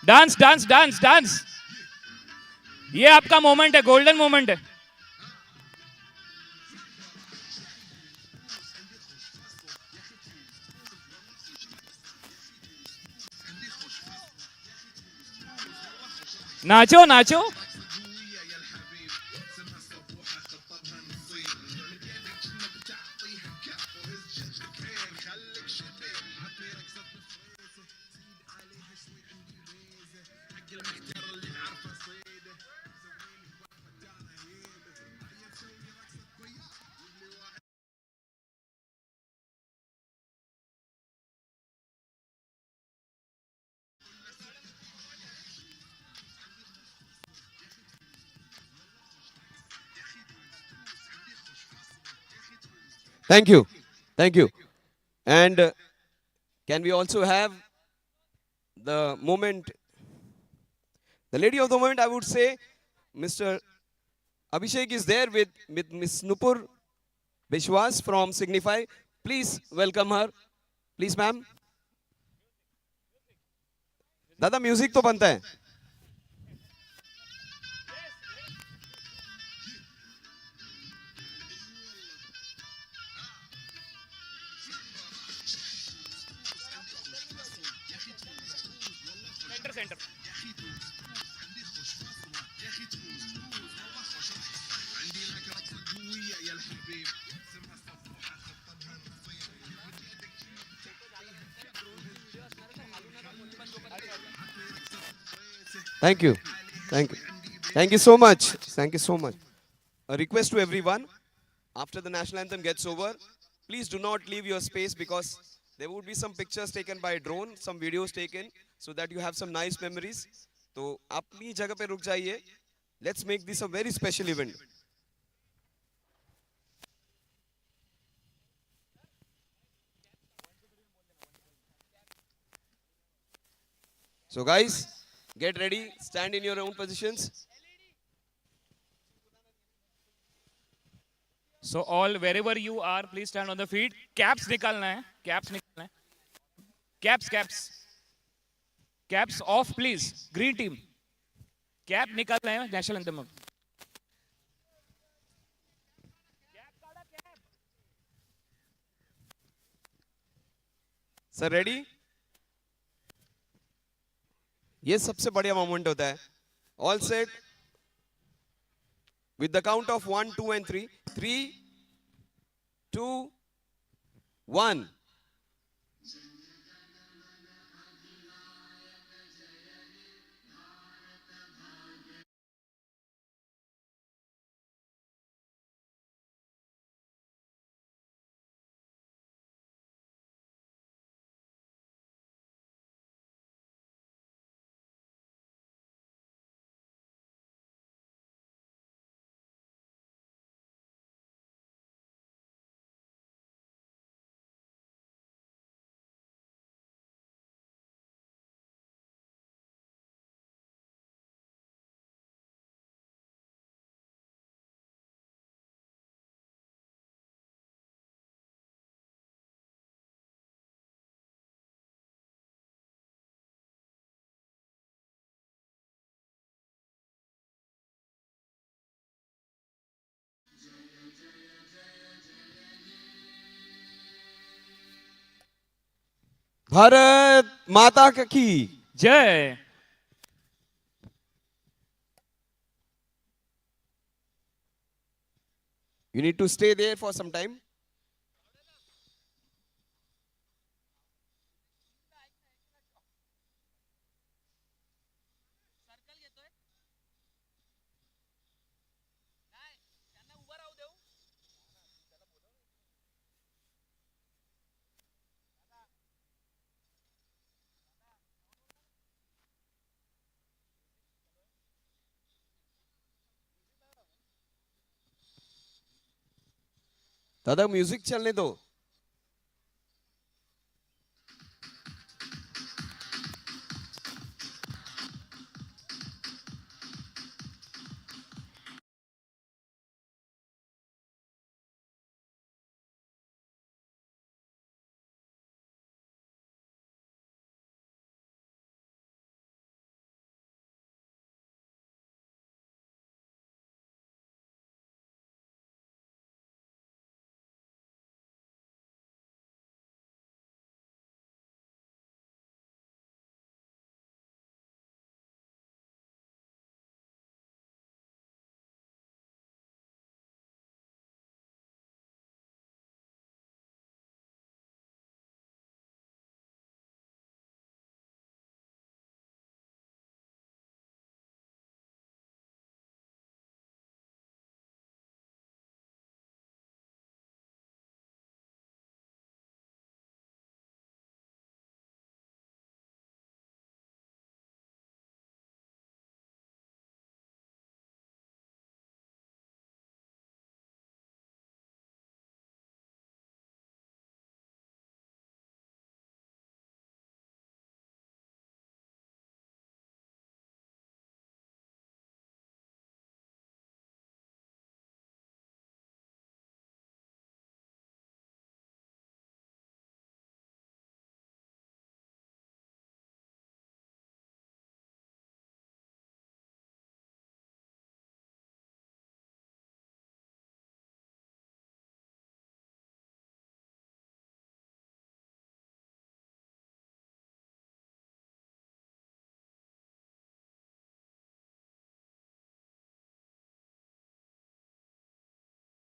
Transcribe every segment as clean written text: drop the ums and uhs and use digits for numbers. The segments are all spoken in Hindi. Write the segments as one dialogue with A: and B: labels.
A: डांस डांस डांस डांस, ये आपका मोमेंट है, गोल्डन मोमेंट है। नाचो नाचो।
B: Thank you. Thank you. And can we also have the moment, the lady of the moment, I would say, Mr. Abhishek is there with Miss Nupur Bishwas from Signify. Please welcome her. Please, ma'am. दादा म्यूजिक तो बनता है.
A: Centre centre.
B: Thank you. Thank you. Thank you so much. Thank you so much. A request to everyone, after the national anthem gets over, please do not leave your space because there would be some pictures taken by drone, some videos taken, so that you have some nice memories. तो अपनी जगह पे रुक जाइए. Let's make this a very special event. So guys, get ready, stand in your own positions.
A: So all wherever you are please stand on the feet. Caps निकालना है, कैप्स निकालना है, caps caps caps off please. Green team cap निकालना है नेशनल एंथम में।
B: Sir, ready? ये सबसे बढ़िया मोमेंट होता है. All set. With the count of 1, 2 and 3. 3, 2, 1. Bharat माता की
A: जय।
B: You need to stay there for some time. दादा म्यूजिक चलने दो.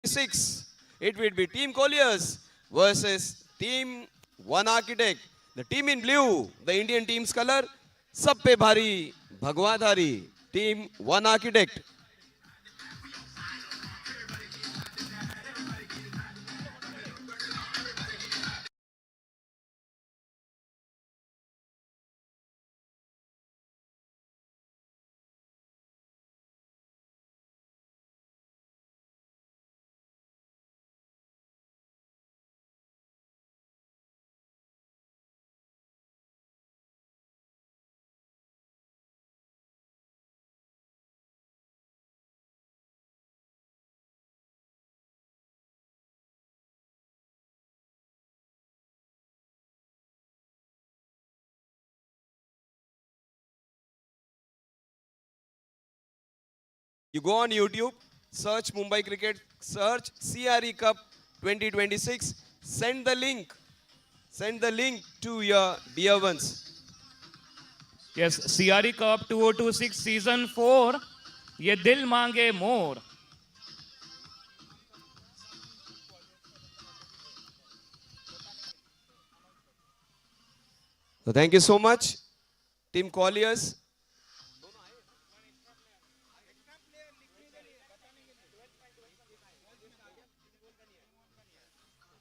B: 6. It will be Team Colliers versus Team One Architect. The team in blue, the Indian team's color, Sab pe bhari, Bhagwadhari, Team One Architect. You go on YouTube, search Mumbai Cricket, search CRE Cup 2026. Send the link to your dear ones.
A: Yes, CRE Cup 2026 Season 4. ये दिल मांगे मोर.
B: So thank you so much, Team Colliers.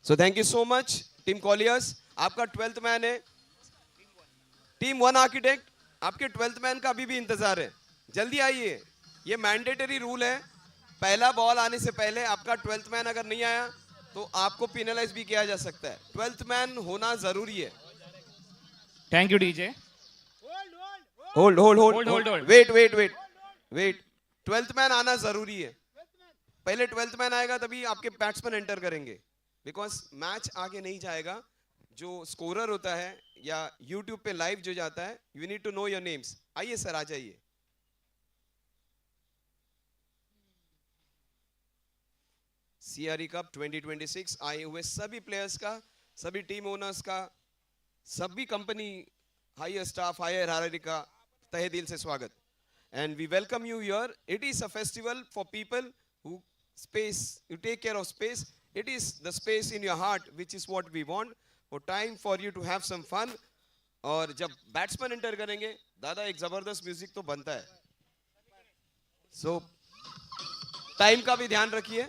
B: So thank you so much, Team Colliers. आपका 12th मैन है टीम वन आर्किटेक्ट. आपके 12th मैन का अभी भी इंतजार है. जल्दी आइए. ये मैंडेटरी रूल है. पहला बॉल आने से पहले आपका 12th मैन अगर नहीं आया तो आपको पेनलाइज भी किया जा सकता है. 12th मैन होना जरूरी है.
A: Thank you, DJ.
B: Hold wait. 12th man आना जरूरी है. पहले 12th मैन आएगा तभी आपके बैट्समैन एंटर करेंगे. बिकॉज मैच आगे नहीं जाएगा. जो स्कोरर होता है या यूट्यूब पे लाइव जो जाता है, you need to know your names. आइए सर, आ जाइए. सीआरई कप 2026 आए हुए सभी प्लेयर्स का, सभी टीम ओनर्स का, सभी company higher staff, higher hierarchy का तहे दिल से स्वागत. And we welcome you here. It is a festival for people who space, you take care of space. It is the space in your heart which is what we want. For time for you to have some fun. और जब बैट्समैन एंटर करेंगे दादा एक जबरदस्त म्यूजिक तो बनता है. सो टाइम का भी ध्यान रखिए.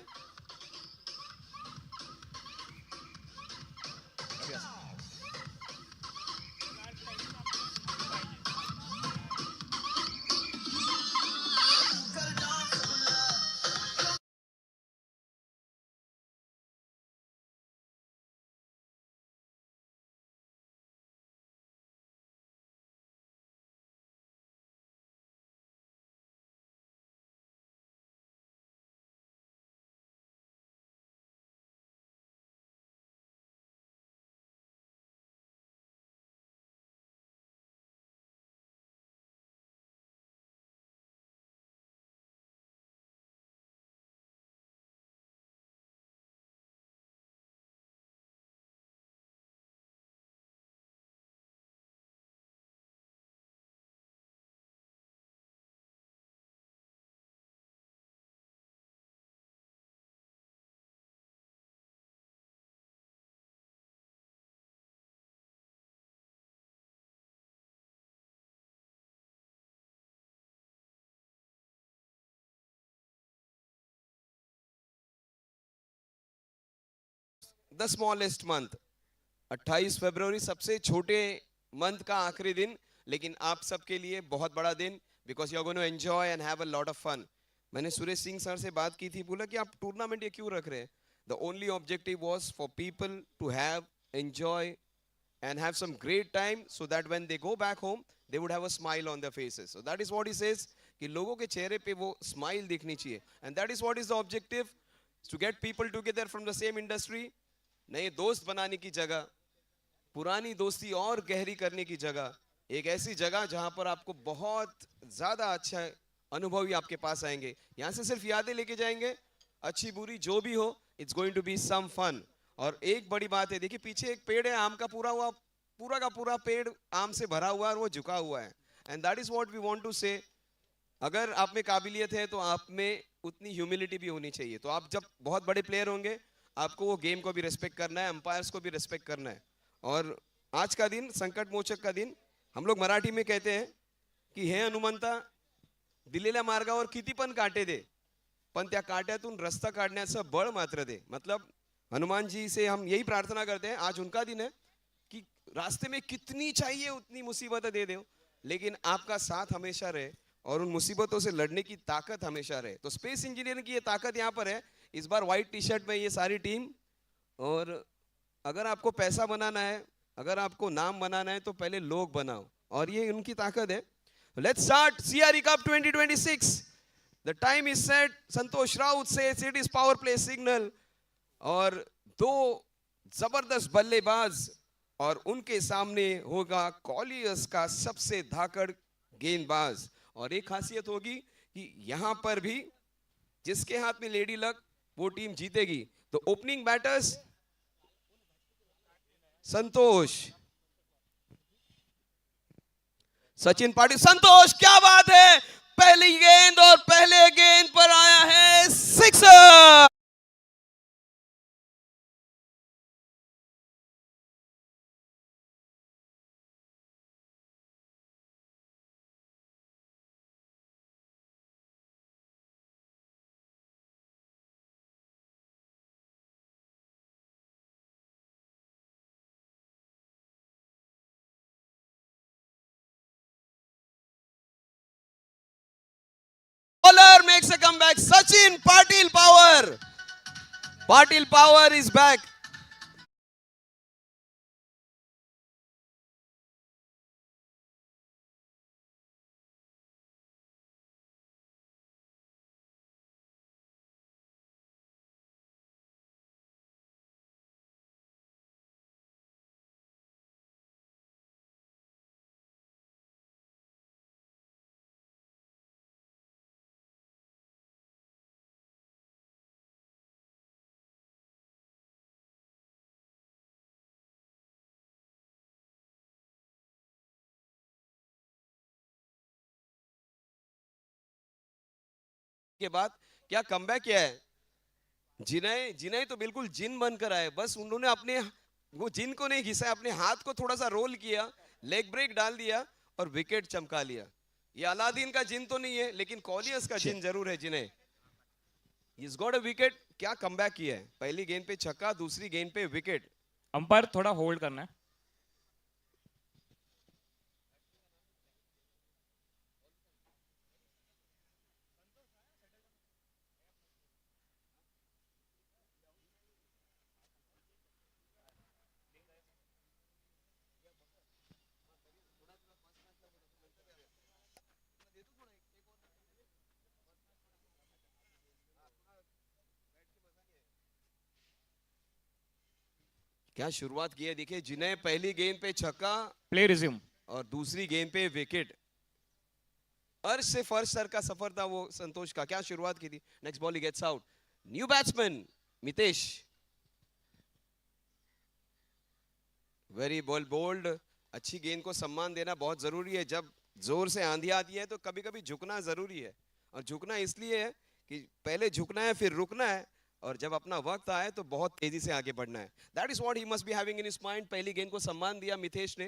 B: द स्मॉलेस्ट मंथ 28 फरवरी सबसे छोटे मंथ का आखिरी दिन, लेकिन आप सबके लिए बहुत बड़ा दिन. Because you are going to enjoy and have a lot of fun. मैंने सुरेश सिंह सर से बात की थी, बोला कि आप टूर्नामेंट ये क्यों रख रहे हैं. The only objective was for people to have enjoy and have some great time so that when they go back home they would have a smile on their faces. So that is what he says कि लोगों के चेहरे पे वो smile दिखनी चाहिए. And that is what is the objective, to get people together from the same industry. नए दोस्त बनाने की जगह, पुरानी दोस्ती और गहरी करने की जगह, एक ऐसी जगह जहां पर आपको बहुत ज्यादा अच्छा अनुभव आपके पास आएंगे. यहां से सिर्फ यादें लेके जाएंगे, अच्छी बुरी जो भी हो, it's going to be some fun. और एक बड़ी बात है, देखिए पीछे एक पेड़ है आम का, पूरा का पूरा पेड़ आम से भरा हुआ है और वो झुका हुआ है. And that is what we want to say. अगर आप में काबिलियत है तो आप में उतनी ह्यूमिलिटी भी होनी चाहिए। तो आप जब बहुत बड़े प्लेयर होंगे, आपको वो गेम को भी रिस्पेक्ट करना है, अंपायर्स को भी रिस्पेक्ट करना है। और आज का दिन संकट मोचक का दिन, हम लोग मराठी में कहते हैं की हे हनुमंता दिलेल्या मार्गावर किती पण काटे दे, पण त्या काट्यातून रस्ता काढण्याचं बळ मात्र दे। मतलब हनुमान जी से हम यही प्रार्थना करते हैं, आज उनका दिन है कि रास्ते में कितनी चाहिए उतनी मुसीबत दे दो, लेकिन आपका साथ हमेशा रहे और उन मुसीबतों से लड़ने की ताकत हमेशा रहे। तो स्पेस इंजीनियरिंग की ये ताकत यहाँ पर है। इस बार व्हाइट टी शर्ट में ये सारी टीम। और अगर आपको पैसा बनाना है, अगर आपको नाम बनाना है, तो पहले लोग बनाओ, और ये उनकी ताकत है। Let's start CRE Cup 2026। The time is set. Santosh Raut says it is power play signal, और दो जबरदस्त बल्लेबाज, और उनके सामने होगा कॉलियस का सबसे धाकड़ गेंदबाज। और एक खासियत होगी कि यहां पर भी जिसके हाथ में लेडी लक वो टीम जीतेगी। तो ओपनिंग बैटर्स संतोष, सचिन पाटिल। संतोष, क्या बात है, पहली गेंद और पहले गेंद पर आया है sixer. Bowler makes a comeback. Sachin Patil power. Patil power is back. के बाद क्या कमबैक किया है। जिनय जिनय तो बिल्कुल जिन बनकर आए। बस उन्होंने अपने वो जिन को नहीं घिसा, अपने हाथ को थोड़ा सा रोल किया, लेग ब्रेक डाल दिया और विकेट चमका लिया। ये अलादीन का जिन तो नहीं है, लेकिन कॉलियस का जिन जरूर है। जिनय इज गॉट अ विकेट। क्या कमबैक किया है, पहली गेंद पे छक्का, दूसरी गेंद पे विकेट।
A: अंपायर थोड़ा होल्ड करना है।
B: क्या शुरुआत की है, देखिए जिन्हें पहली गेंद पे छक्का,
A: प्ले रिज्यूम।
B: और दूसरी गेंद पे विकेट। अर्श से फर्श सर का सफर था वो संतोष का। क्या शुरुआत की थी। नेक्स्ट बॉल ही gets out. New batsman Mitesh, very bowled. अच्छी गेंद को सम्मान देना बहुत जरूरी है। जब जोर से आंधी आती है तो कभी कभी झुकना जरूरी है, और झुकना इसलिए है कि पहले झुकना है फिर रुकना है, और जब अपना वक्त आए तो बहुत तेजी से आगे बढ़ना है। That is what he must be having in his mind. पहली गेंद को सम्मान दिया मितेश ने,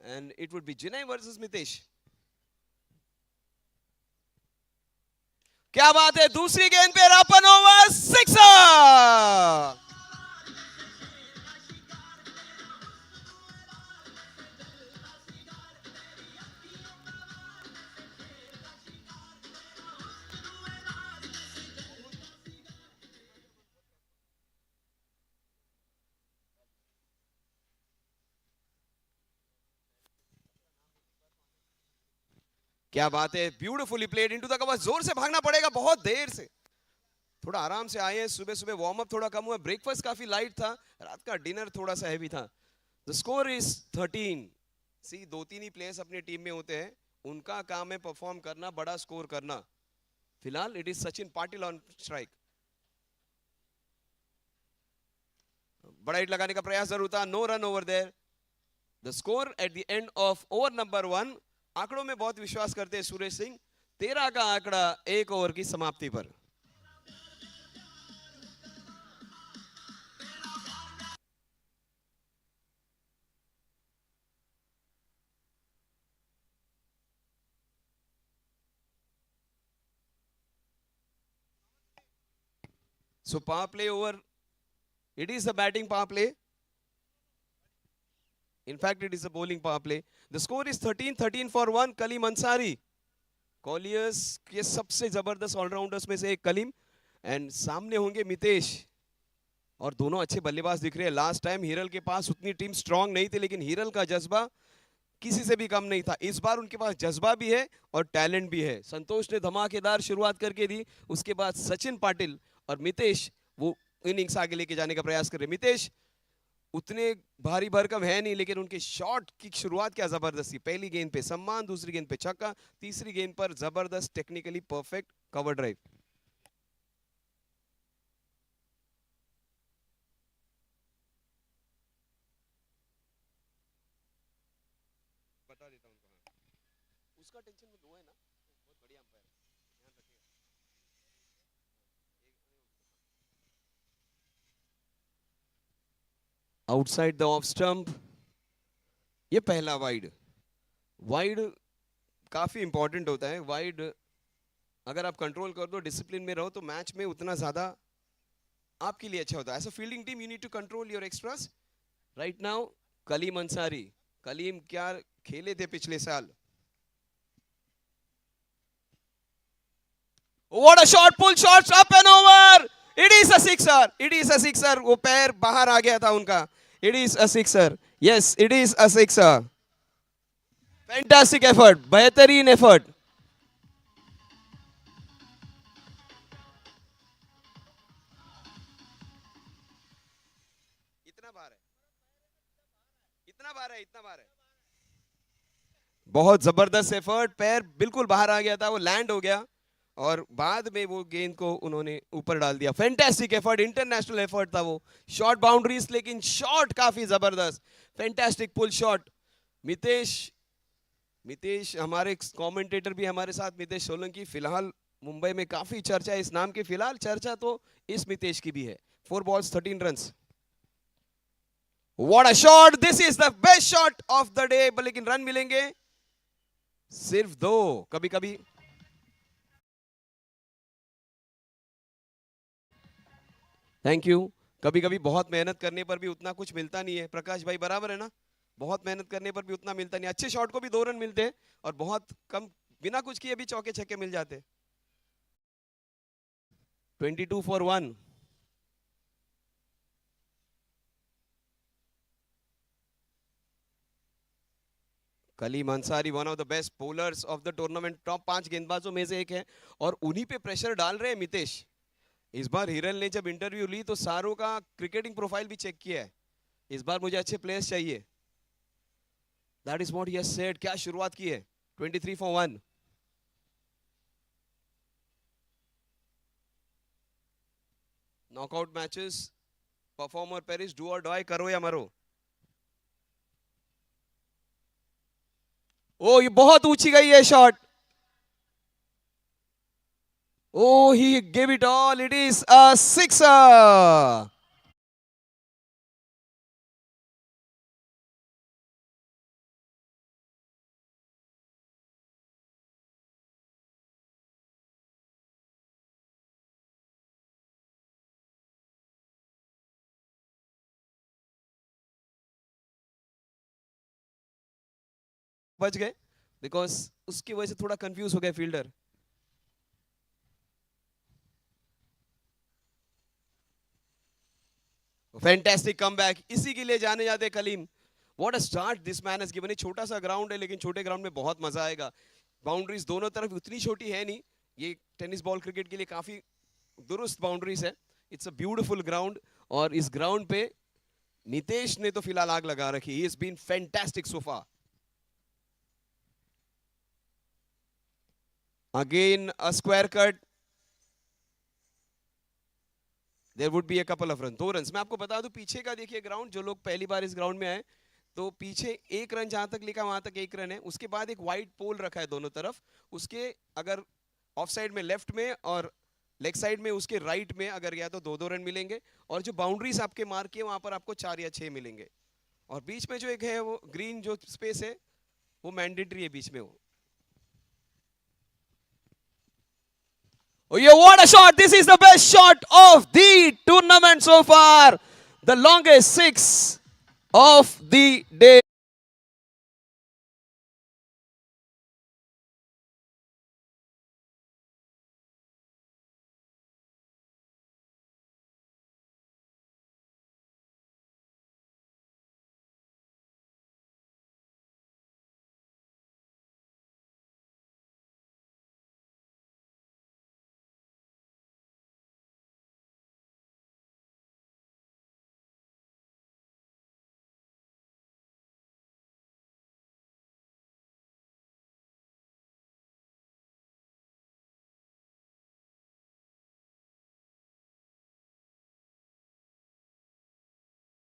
B: and it would be Jinay versus Mitesh. क्या बात है, दूसरी गेंद पे रपन ओवर, सिक्सर। क्या बात है, beautifully played into the cover. जोर से भागना पड़ेगा, बहुत देर से। थोड़ा आराम से आए हैं, सुबह सुबह वार्म अप थोड़ा कम हुआ, ब्रेकफास्ट काफी लाइट था, रात का डिनर थोड़ा सा हैवी था। The score is 13। सी, दो तीन ही प्लेयर्स अपनी टीम में होते हैं, उनका काम है परफॉर्म करना, बड़ा स्कोर करना। फिलहाल it is Sachin Patil on strike. बड़ा हिट लगाने का प्रयास जरूर था, no run over there. The score at the end of over number 1। आंकड़ों में बहुत विश्वास करते हैं सुरेश सिंह। 13 का आंकड़ा 1 ओवर की समाप्ति पर। So power play over. It is a batting power play. In fact, it is a bowling power play. The score is 13 for 1. Kaleem Ansari, Colliers के सबसे जबरदस्त ऑलराउंडर्स में से एक कलीम, एंड सामने होंगे मितेश, और दोनों अच्छे बल्लेबाज दिख रहे हैं। लास्ट टाइम हिरल के पास उतनी टीम स्ट्रांग नहीं थी, लेकिन हिरल का जज्बा किसी से भी कम नहीं था। इस बार उनके पास जज्बा भी है और टैलेंट भी है। संतोष ने धमाकेदार शुरुआत करके दी, उसके बाद सचिन पाटिल और मितेश वो इनिंग्स आगे लेके जाने का प्रयास कर रहे। मितेश उतने भारी भरकम है नहीं, लेकिन उनके शॉट की शुरुआत क्या जबरदस्त थी। पहली गेंद पे सम्मान, दूसरी गेंद पे छक्का, तीसरी गेंद पर जबरदस्त टेक्निकली परफेक्ट कवर ड्राइव। बता देता हूं उनको, उसका टेंशन में दो है ना, बहुत बढ़िया अंपायर, ध्यान रखिएगा। आउटसाइड द ऑफ स्टंप, ये पहला वाइड। वाइड काफी इंपॉर्टेंट होता है। वाइड अगर आप कंट्रोल कर दो, डिसिप्लिन में रहो, तो मैच में उतना ज्यादा आपके लिए अच्छा होता है। As a fielding team you need to control your extras. Right now Kaleem Ansari, Kaleem क्या खेले थे पिछले साल। What a shot, pull shots up and over. It is a sixer. It is a sixer. वो पैर बाहर आ गया था उनका। It is a sixer. Yes, it is a sixer. Fantastic effort. बेहतरीन effort. इतना बार है, इतना बार है, इतना बार है। बहुत जबरदस्त एफर्ट, पैर बिल्कुल बाहर आ गया था, वो लैंड हो गया और बाद में वो गेंद को उन्होंने ऊपर डाल दिया। फैंटास्टिक एफर्ट, इंटरनेशनल एफर्ट था वो। शॉर्ट बाउंड्रीज, लेकिन शॉट काफी जबरदस्त। Fantastic pull shot. मितेश हमारे कमेंटेटर भी हमारे साथ, मितेश सोलंकी, फिलहाल मुंबई में काफी चर्चा है इस नाम की। फिलहाल चर्चा तो इस मितेश की भी है। 4 balls 13 runs. What a shot, this is the best shot of the day. लेकिन रन मिलेंगे सिर्फ 2। कभी कभी थैंक यू, कभी कभी बहुत मेहनत करने पर भी उतना कुछ मिलता नहीं है। प्रकाश भाई बराबर है ना, बहुत मेहनत करने पर भी उतना मिलता नहीं। अच्छे शॉट को भी 2 रन मिलते हैं और बहुत कम बिना कुछ किए भी चौके छक्के मिल जाते। 22 for 1। Kaleem Ansari one of the best bowlers of the tournament, top 5 गेंदबाजों में से एक है और उन्हीं पे प्रेशर डाल रहे हैं मितेश। इस बार हिरल ने जब इंटरव्यू ली तो सारों का क्रिकेटिंग प्रोफाइल भी चेक किया है। इस बार मुझे अच्छे प्लेयर्स चाहिए। That is what he has said. क्या शुरुआत की है। 23 for 1। Knockout matches, performer Paris, do or die, करो या मरो। ओ ये बहुत ऊंची गई है shot. Oh, he gave it all. It is a sixer. बच गए बिकॉज उसकी वजह से थोड़ा कंफ्यूज हो गया फील्डर। फैंटास्टिक कमबैक, इसी के लिए जाने जाते Kaleem. What a start this man has given. छोटा सा ग्राउंड है, लेकिन छोटे ग्राउंड में बहुत मजा आएगा। बाउंड्रीज दोनों तरफ उतनी छोटी है नहीं, ये टेनिस बॉल क्रिकेट के लिए काफी दुरुस्त बाउंड्रीज है। इट्स अ ब्यूटीफुल ग्राउंड और इस ग्राउंड पे नितेश ने तो फिलहाल आग लगा रखी। He has been fantastic so far. Again a square cut, there would be a couple of run. 2 run. मैं आपको बता दूं पीछे का देखिए ग्राउंड, जो लोग पहली बार इस ग्राउंड में आए तो पीछे 1 रन जहां तक लिखा वहां तक 1 रन है। उसके बाद एक वाइड पोल रखा है दोनों तरफ, उसके अगर ऑफ साइड में लेफ्ट में और लेग साइड में उसके राइट में अगर गया तो 2-2 रन मिलेंगे, और जो बाउंड्रीज आपके मार्क किए वहां पर आपको 4 या 6 मिलेंगे। और बीच में जो एक है वो ग्रीन जो स्पेस है वो मैंडेटरी है बीच में वो। Oh yeah, what a shot! This is the best shot of the tournament so far. The longest six of the day.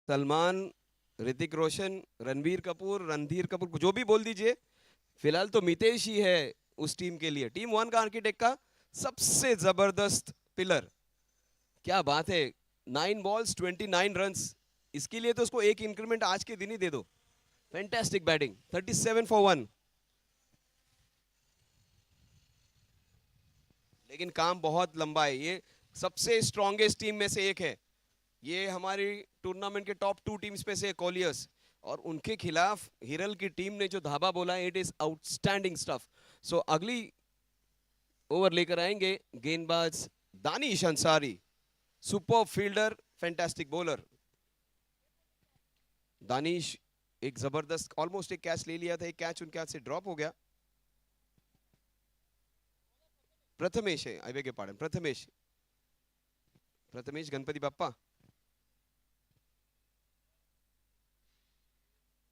B: Salman, Hrithik Roshan, Ranbir Kapoor, Randhir Kapoor, जो भी बोल दीजिए, फिलहाल तो मितेश ही है उस टीम के लिए, टीम 1 का आर्किटेक्ट का सबसे जबरदस्त पिलर। क्या बात है, 9 बॉल्स 29 रन्स, इसके लिए तो उसको एक इंक्रीमेंट आज के दिन ही दे दो। Fantastic batting, 37 for 1। लेकिन काम बहुत लंबा है, ये सबसे स्ट्रॉन्गेस्ट टीम में से एक है, ये हमारी टूर्नामेंट के टॉप 2 टीम्स में से कॉलियर्स, और उनके खिलाफ हिरल की टीम ने जो धाबा बोला है, इट इज आउटस्टैंडिंग स्टफ। सो अगली ओवर लेकर आएंगे गेंदबाज Danish Ansari, super fielder, fantastic bowler. Danish एक जबरदस्त, ऑलमोस्ट एक कैच ले लिया था, एक कैच उनके हाथ से ड्रॉप हो गया। प्रथमेश है, I beg your pardon, Prathamesh, Prathamesh Ganpati Bappa,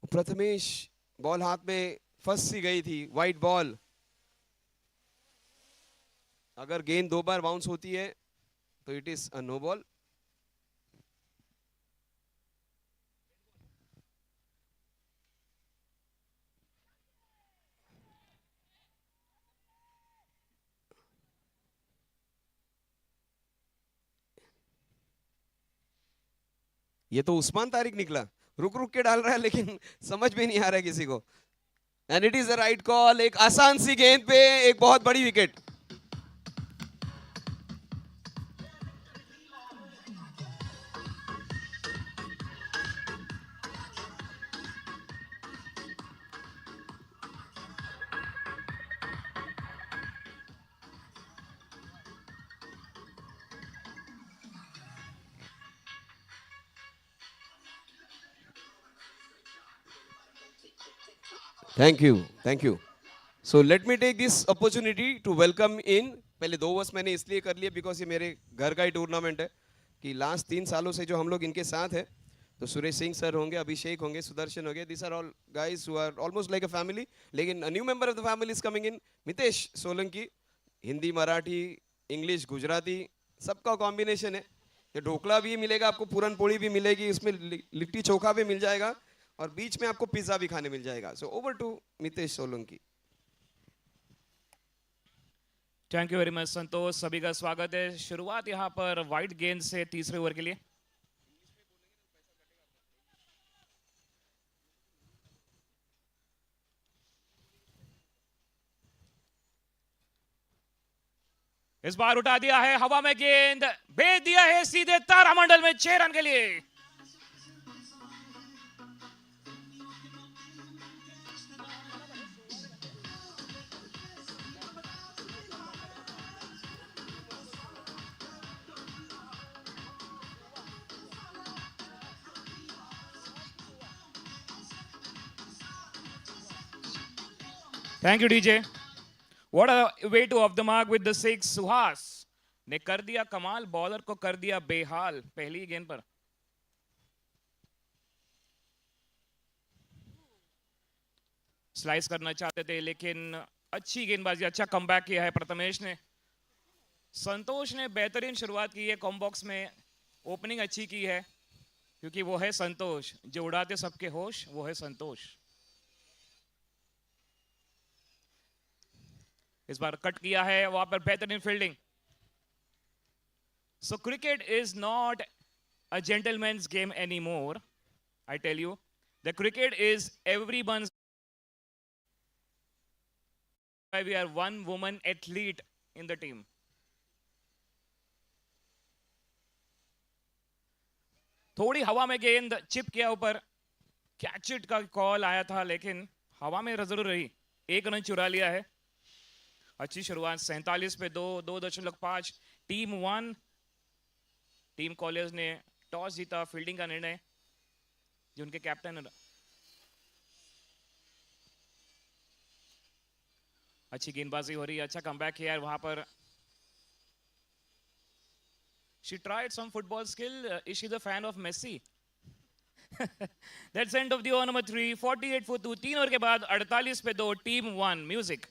B: Prathamesh ball हाथ में फंस सी गई थी, वाइट बॉल, अगर गेंद 2 बार बाउंस होती है तो it is a no ball. ये तो उस्मान तारिक निकला, रुक रुक के डाल रहा है लेकिन समझ में नहीं आ रहा है किसी को। And it is the right call, एक आसान सी गेंद पे एक बहुत बड़ी wicket. Thank you, thank you. So let me take this opportunity to welcome in, पहले 2 ओवर्स मैंने इसलिए कर लिए बिकॉज ये मेरे घर का ही टूर्नामेंट है, कि लास्ट 3 सालों से जो हम लोग इनके साथ है, तो सुरेश सिंह सर होंगे, अभिषेक होंगे, सुदर्शन होंगे, this are all guys who are almost like a family. लेकिन new member of the family is coming in, Mitesh Solanki, Hindi, Marathi, English, Gujarati, सबका कॉम्बिनेशन है। ये ढोकला भी मिलेगा आपको, पूरन पोड़ी भी मिलेगी, इसमें लिट्टी चोखा भी मिल जाएगा, और बीच में आपको पिज्जा भी खाने मिल जाएगा। So over to Mitesh Solanki.
A: Thank you very much Santosh, सभी का स्वागत है। शुरुआत यहां पर वाइड गेंद से तीसरे ओवर के लिए। इस बार उठा दिया है हवा में गेंद, भेज दिया है सीधे तारामंडल में 6 रन के लिए। Thank you DJ. What a way two of the mark with the 6। Suhas ने कर दिया कमाल, बॉलर को कर दिया बेहाल पहली गेंद पर। स्लाइस करना चाहते थे लेकिन अच्छी गेंदबाजी, अच्छा कमबैक किया है प्रथमेश ने। संतोष ने बेहतरीन शुरुआत की है, कॉम्बॉक्स में ओपनिंग अच्छी की है। क्योंकि वो है संतोष, जो उड़ाते सबके होश, वो है संतोष। इस बार कट किया है, वहां पर बेहतरीन fielding. So cricket is not a gentleman's game anymore. I tell you, the cricket is everyone's. We are one woman athlete in the team. थोड़ी हवा में गेंद चिप किया ऊपर, कैच इट का कॉल आया था, लेकिन हवा में जरूर रही। एक रन चुरा लिया है। अच्छी शुरुआत, 47 पे 2.5। टीम 1, टीम कॉलेज ने टॉस जीता, फील्डिंग का निर्णय जो उनके कैप्टन। अच्छी गेंदबाजी हो रही है, अच्छा कमबैक किया है वहां पर। She tried some football skill. Is she the fan of Messi? That's end of the over number 3. 48 for 2. 3 over के बाद 48 पे 2। Team 1 music.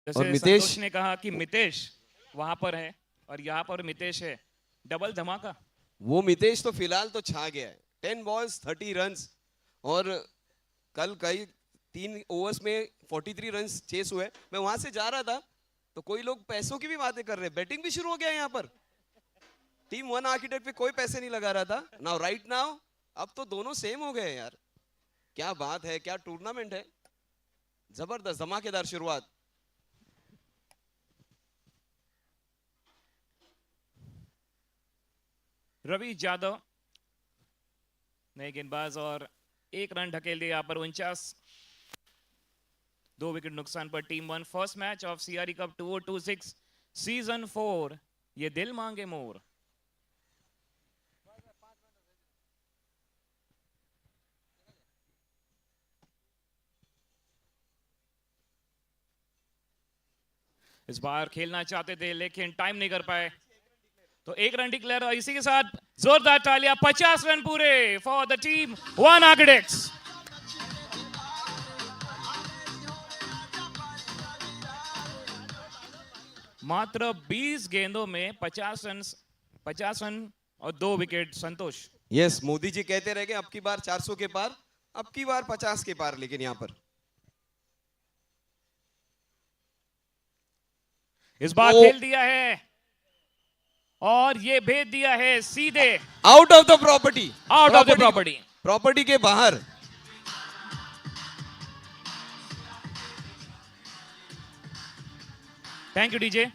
B: और
A: जैसे
B: मितेश,
A: संतोष ने कहा कि मितेश वहां पर है और यहाँ पर मितेश है, डबल धमाका।
B: वो मितेश तो फिलहाल तो छा गया है। 10 बॉल्स 30 रन्स, और कल कई 3 ओवर्स में 43 रन्स चेस हुए। मैं वहां से जा रहा था तो कोई लोग पैसों की भी बातें कर रहे हैं, बैटिंग भी शुरू हो गया है यहाँ पर। टीम 1 आर्किटेक्ट पे कोई पैसे नहीं लगा रहा था, नाउ राइट नाउ अब तो दोनों सेम हो गए हैं यार। क्या बात है, क्या टूर्नामेंट है, जबरदस्त धमाकेदार शुरुआत।
A: रवि यादव नए गेंदबाज, और एक रन ढकेल दिया यहाँ पर। 49, 2 विकेट नुकसान पर team 1। First match of CRE cup 2026 season 4। ये दिल मांगे मोर। इस बार खेलना चाहते थे लेकिन टाइम नहीं कर पाए, तो एक रन डिक्लेयर, और इसी के साथ जोरदार तालियां। 50 रन पूरे फॉर द टीम 1 आर्किटेक्ट्स। मात्र 20 गेंदों में 50 रन, 50 रन और 2 विकेट। संतोष,
B: यस, मोदी जी कहते रह गए अब की बार 400 के पार, अब की बार 50 के पार, लेकिन यहाँ पर
A: इस बार खेल दिया है और ये भेज दिया है सीधे
B: out of the property,
A: out of the property.
B: Property के बाहर।
A: Thank you DJ.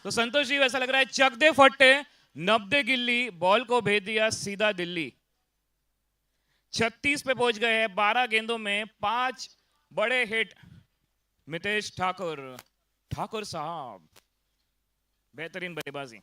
A: तो संतोष जी, वैसा लग रहा है चक दे फट्टे 90 गिल्ली बॉल को भेज दिया सीधा दिल्ली। 36 पे पहुंच गए हैं, 12 गेंदों में 5 बड़े हिट। मितेश ठाकुर, ठाकुर साहब बेहतरीन बल्लेबाजी।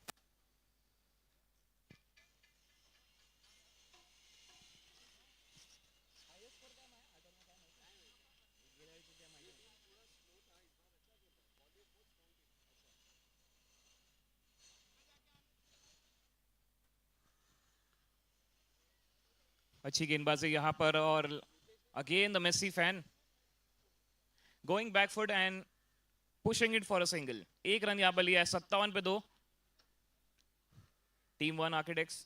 A: अच्छी गेंदबाजी यहां पर, और again the Messi fan going back foot and pushing it for a single. एक रन यहां पर लिया है। 57 पे 2 टीम 1 आर्किटेक्ट्स।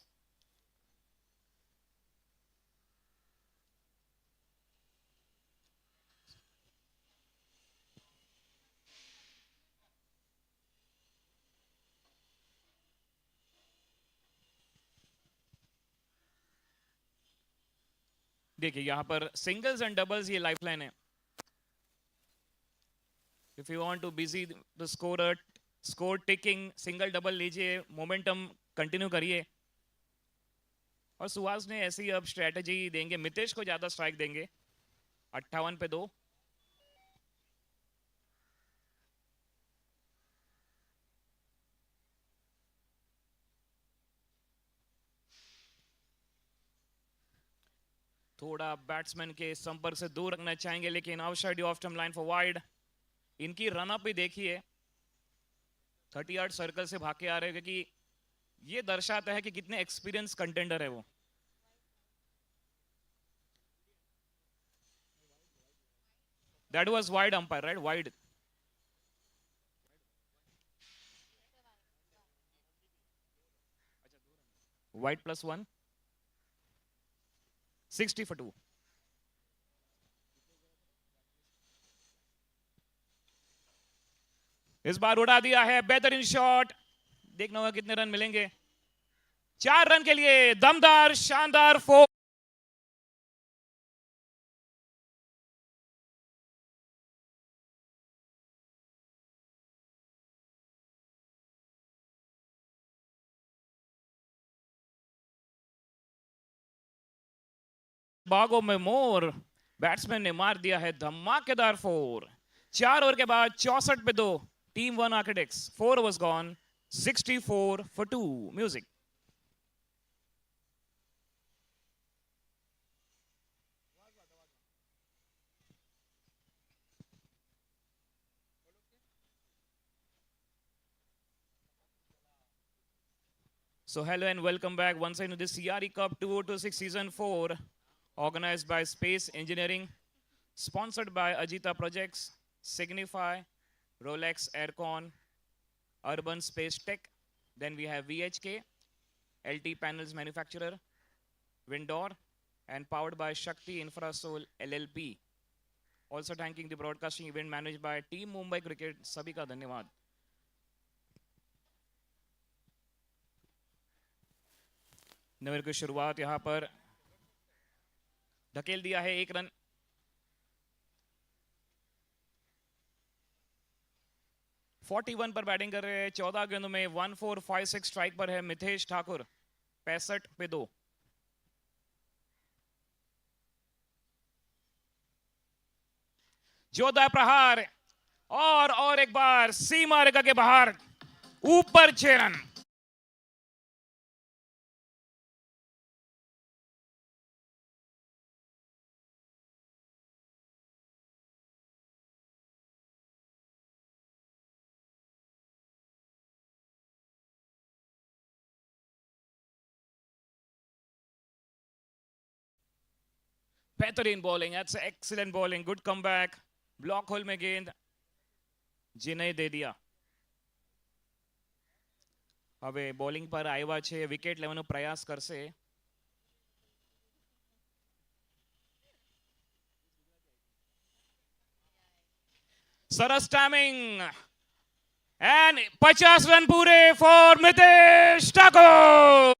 A: देखिए यहां पर सिंगल्स एंड डबल्स ये लाइफलाइन है। If you want too busy the scorer, score ticking, single double लीजिए, मोमेंटम कंटिन्यू करिए। और सुहास ने ऐसी अब स्ट्रेटजी देंगे, मितेश को ज्यादा स्ट्राइक देंगे। 58 पे 2। थोड़ा बैट्समैन के संपर्क से दूर रखना चाहेंगे, लेकिन outside off stump line for wide. इनकी रनअप भी देखिए, 30 यार्ड सर्कल से भाग के आ रहे हैं, क्योंकि ये दर्शाता है कि कितने एक्सपीरियंस कंटेंडर है वो। That was wide umpire, right? Wide. Wide +1, 60 for 2। इस बार उड़ा दिया है, बेहतरीन शॉट। देखना होगा कितने रन मिलेंगे। 4 रन के लिए दमदार शानदार 4। बागों में मोर, बैट्समैन ने मार दिया है धमाकेदार 4। 4 ओवर के बाद 64 पे 2। Team 1 architects, 4 overs gone, 64 for 2। Music. So hello and welcome back once again to the CRE Cup 2026 Season 4, organized by Space Engineering, sponsored by Ajita Projects, Signify, Rolex Aircon, Urban Space Tech. Then we have VHK, LT Panels Manufacturer, Windor, and powered by Shakti Infrasol LLP. Also thanking the broadcasting event managed by Team Mumbai Cricket. सभी का धन्यवाद। नवेर की शुरुआत यहां पर धकेल दिया है, 1 रन। (41) पर बैटिंग कर रहे हैं, 14 गेंदों में 1456 स्ट्राइक पर है मिथेश ठाकुर, 65 पे 2। जोरदार प्रहार और एक बार सीमा रेखा के बाहर, ऊपर 6 रन। बेहतरीन bowling, that's excellent bowling, good comeback. Block whole में गेंद जिन्हें दे दिया। હવે બોલિંગ પર આવ્યા છે, વિકેટ લેવાનો પ્રયાસ કરશે। સરસ ટાઇમિંગ એન્ડ 50 રન પૂરે ફોર મિતેશ ઠાકોર।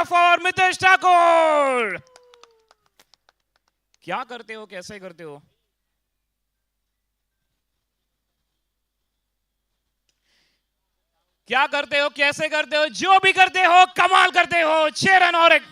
A: फॉर मितेश ठाकुर। क्या करते हो, कैसे करते हो? क्या करते हो, कैसे करते हो, जो भी करते हो कमाल करते हो। 6 रन और एक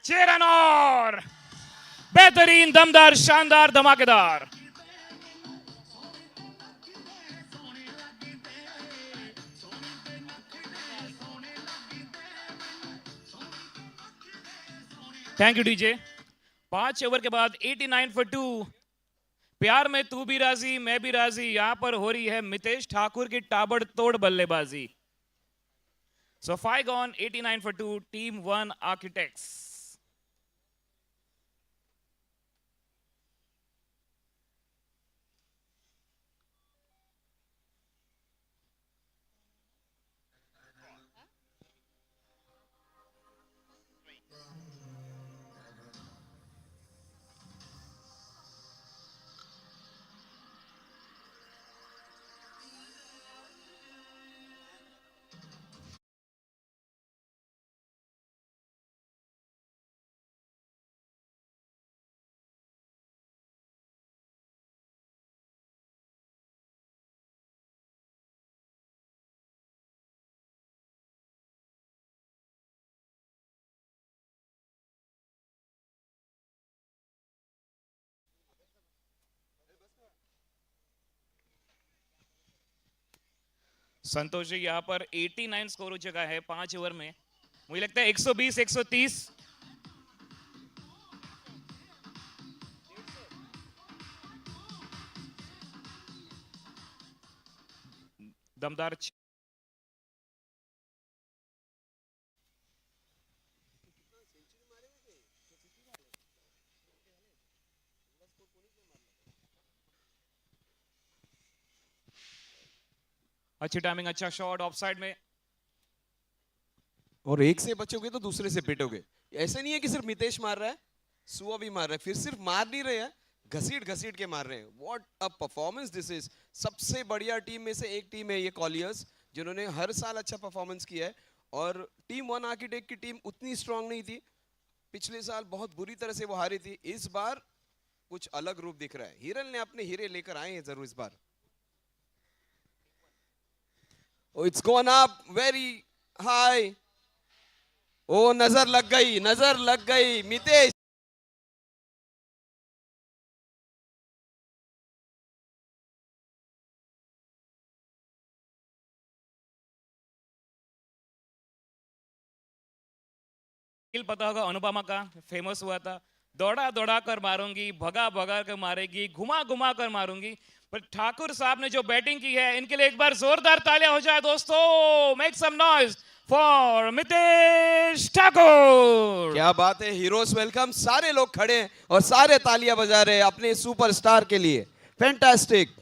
A: छह रन और बेहतरीन, दमदार, शानदार, धमाकेदार। Thank you DJ. 5 ओवर के बाद 89 for 2। प्यार में तू भी राजी मैं भी राजी, यहां पर हो रही है मितेश ठाकुर की ताबड़तोड़ बल्लेबाजी। So 5 gone, 89 for 2, Team 1 Architects। Santosh ji यहाँ पर 89 स्कोर हो चुका है 5 ओवर में। मुझे लगता है 120 130 दमदार। अच्छी टाइमिंग, अच्छा शॉट ऑफ साइड में।
B: और एक से बचोगे तो दूसरे से पिटोगे। ऐसे नहीं है कि सिर्फ मितेश मार रहा है, सुआ भी मार रहा है, फिर सिर्फ मार नहीं रहे हैं, घसीट घसीट के मार रहे हैं। What a performance this is. सबसे बढ़िया टीम में से एक टीम है ये कॉलियर्स, जिन्होंने हर साल अच्छा परफॉर्मेंस किया है। और टीम वन आर्किटेक्ट की टीम उतनी स्ट्रांग नहीं थी, पिछले साल बहुत बुरी तरह से वो हारी थी। इस बार कुछ अलग रूप दिख रहा है, हिरन ने अपने हीरे लेकर आए हैं जरूर इस बार। Oh, it's gone up very high. ओ नजर लग गई, नजर लग गई मितेश।
A: पता होगा अनुपमा का, फेमस हुआ था, दौड़ा दौड़ा कर मारूंगी, भगा भगा कर मारेगी, घुमा घुमा कर मारूंगी। पर ठाकुर साहब ने जो बैटिंग की है, इनके लिए एक बार जोरदार तालियां हो जाए दोस्तों। Make some noise for Mitesh Thakur.
B: क्या बात है, हीरोज वेलकम। सारे लोग खड़े हैं और सारे तालियां बजा रहे हैं अपने सुपरस्टार के लिए। Fantastic.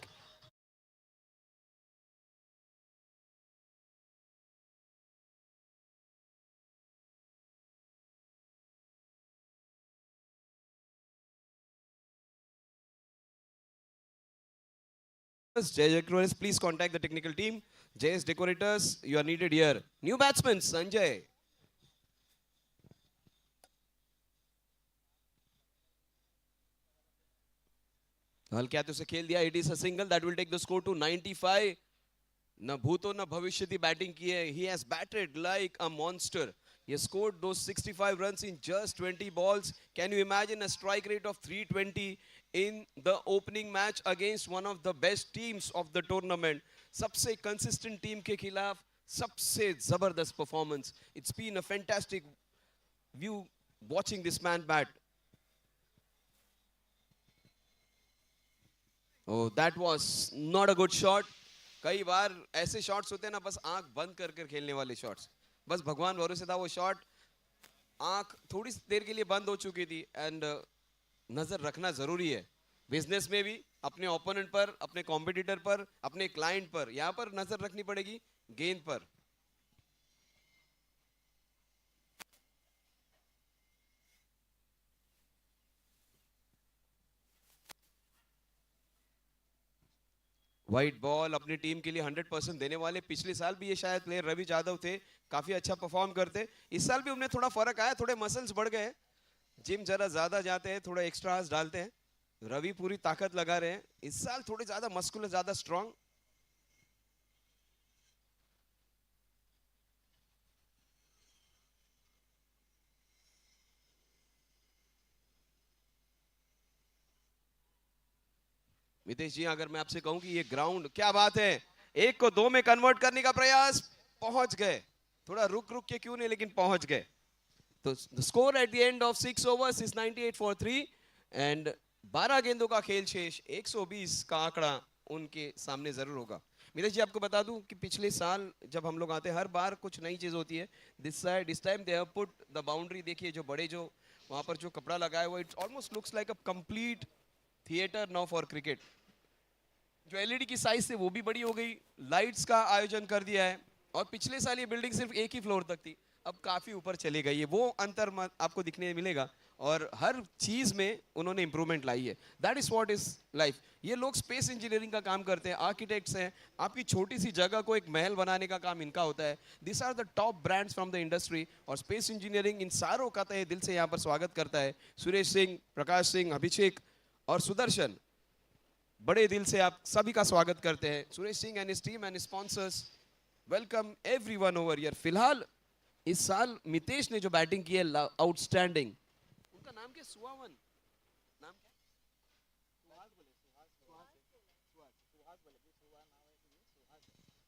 B: Jay Decorators, please contact the technical team. JS Decorators, you are needed here. New batsman, Sanjay. हल्के हाथों से खेल दिया, it is a single that will take the score to 95। न भूतो न भविष्यति बैटिंग की है, he has batted like a monster. He has scored those 65 runs in just 20 balls. Can you imagine a strike rate of 320 in the opening match against one of the best teams of the tournament? सबसे consistent team के खिलाफ सबसे जबरदस्त performance. It's been a fantastic view watching this man bat. Oh, that was not a good shot. कई बार ऐसे शॉट्स होते हैं ना, बस आंख बंद कर कर खेलने वाले शॉट्स। बस भगवान भरोसे था वो शॉट। आंख थोड़ी देर के लिए बंद हो चुकी थी। एंड नजर रखना जरूरी है बिजनेस में भी, अपने ओपोनेंट पर, अपने कॉम्पिटिटर पर, अपने क्लाइंट पर। यहाँ पर नजर रखनी पड़ेगी गेंद पर। व्हाइट बॉल अपनी टीम के लिए 100% देने वाले। पिछले साल भी ये शायद प्लेयर रवि यादव थे, काफी अच्छा परफॉर्म करते। इस साल भी उनमें थोड़ा फर्क आया, थोड़े मसल्स बढ़ गए, जिम जरा ज्यादा जाते हैं, थोड़ा एक्स्ट्रा डालते हैं। रवि पूरी ताकत लगा रहे हैं इस साल, थोड़े ज्यादा मस्कुलर, ज्यादा स्ट्रांग। मितेश जी, अगर मैं आपसे कहूं कि ये ग्राउंड, क्या बात है, एक को दो में कन्वर्ट करने का प्रयास, पहुंच गए। थोड़ा रुक रुक के क्यों नहीं, लेकिन पहुंच गए। तो score at the end of 6 overs is 98 for 3 and 12 गेंदों का खेल शेष। 120 का आंकड़ा उनके सामने जरूर होगा। मितेश जी, आपको बता दूं कि पिछले साल जब हम लोग आते हैं, हर बार कुछ नई चीज होती है। This side this time they have put the boundary. देखिए जो बड़े, जो वहां पर जो कपड़ा लगाया हुआ, it's almost looks like a complete theatre now for cricket. जो एलईडी की साइज थी वो भी बड़ी हो गई, लाइट्स का आयोजन कर दिया है। और पिछले साल ये बिल्डिंग सिर्फ एक ही फ्लोर तक थी, अब काफी ऊपर चली गई है। वो अंतर आपको दिखने मिलेगा। और हर चीज में उन्होंने इंप्रूवमेंट लाई है। That is what is life. ये लोग स्पेस इंजीनियरिंग का काम करते हैं, आर्किटेक्ट्स हैं। आपकी छोटी सी जगह को एक महल बनाने का काम इनका होता है। This are the top brands from the industry. और स्पेस इंजीनियरिंग इन सारों का तहे दिल से यहाँ पर स्वागत करता है। सुरेश सिंह, प्रकाश सिंह, अभिषेक और सुदर्शन, बड़े दिल से आप सभी का स्वागत करते हैं। Suresh Singh and his team and sponsors, welcome everyone over here. फिलहाल इस साल मितेश ने जो बैटिंग की है, आउटस्टैंडिंग। उनका नाम क्या, सुहावन नाम क्या?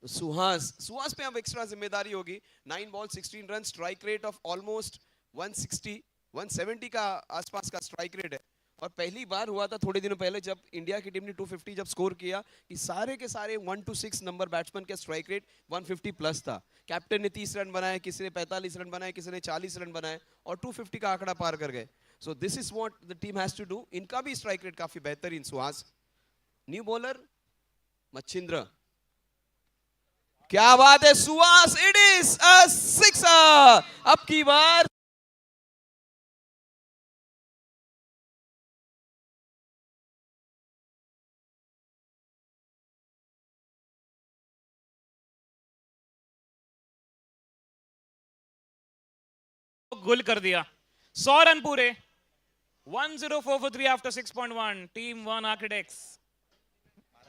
B: सुहास पे अब एक्स्ट्रा जिम्मेदारी होगी. 9 ball 16 run, strike rate of almost 160 170 का आसपास का स्ट्राइक रेट है. और पहली बार हुआ था थोड़े दिनों पहले जब इंडिया की टीम ने 250 जब स्कोर किया कि सारे के सारे 1 to 6 नंबर बैट्समैन का स्ट्राइक रेट 150 प्लस था. कैप्टन ने 30 रन बनाए, किसी ने 45 रन बनाए, किसी ने 40 रन बनाए और 250 का आंकड़ा पार कर गए. So this is what the team has to do. इनका भी स्ट्राइक रेट काफी बेहतरीन. Suhas new bowler Machhindra. क्या बात है Suhas, it is a sixer. अब की बार
A: गुल कर दिया. 100 रन पूरे. 104 for 3 after 6.1. Team 1 architects.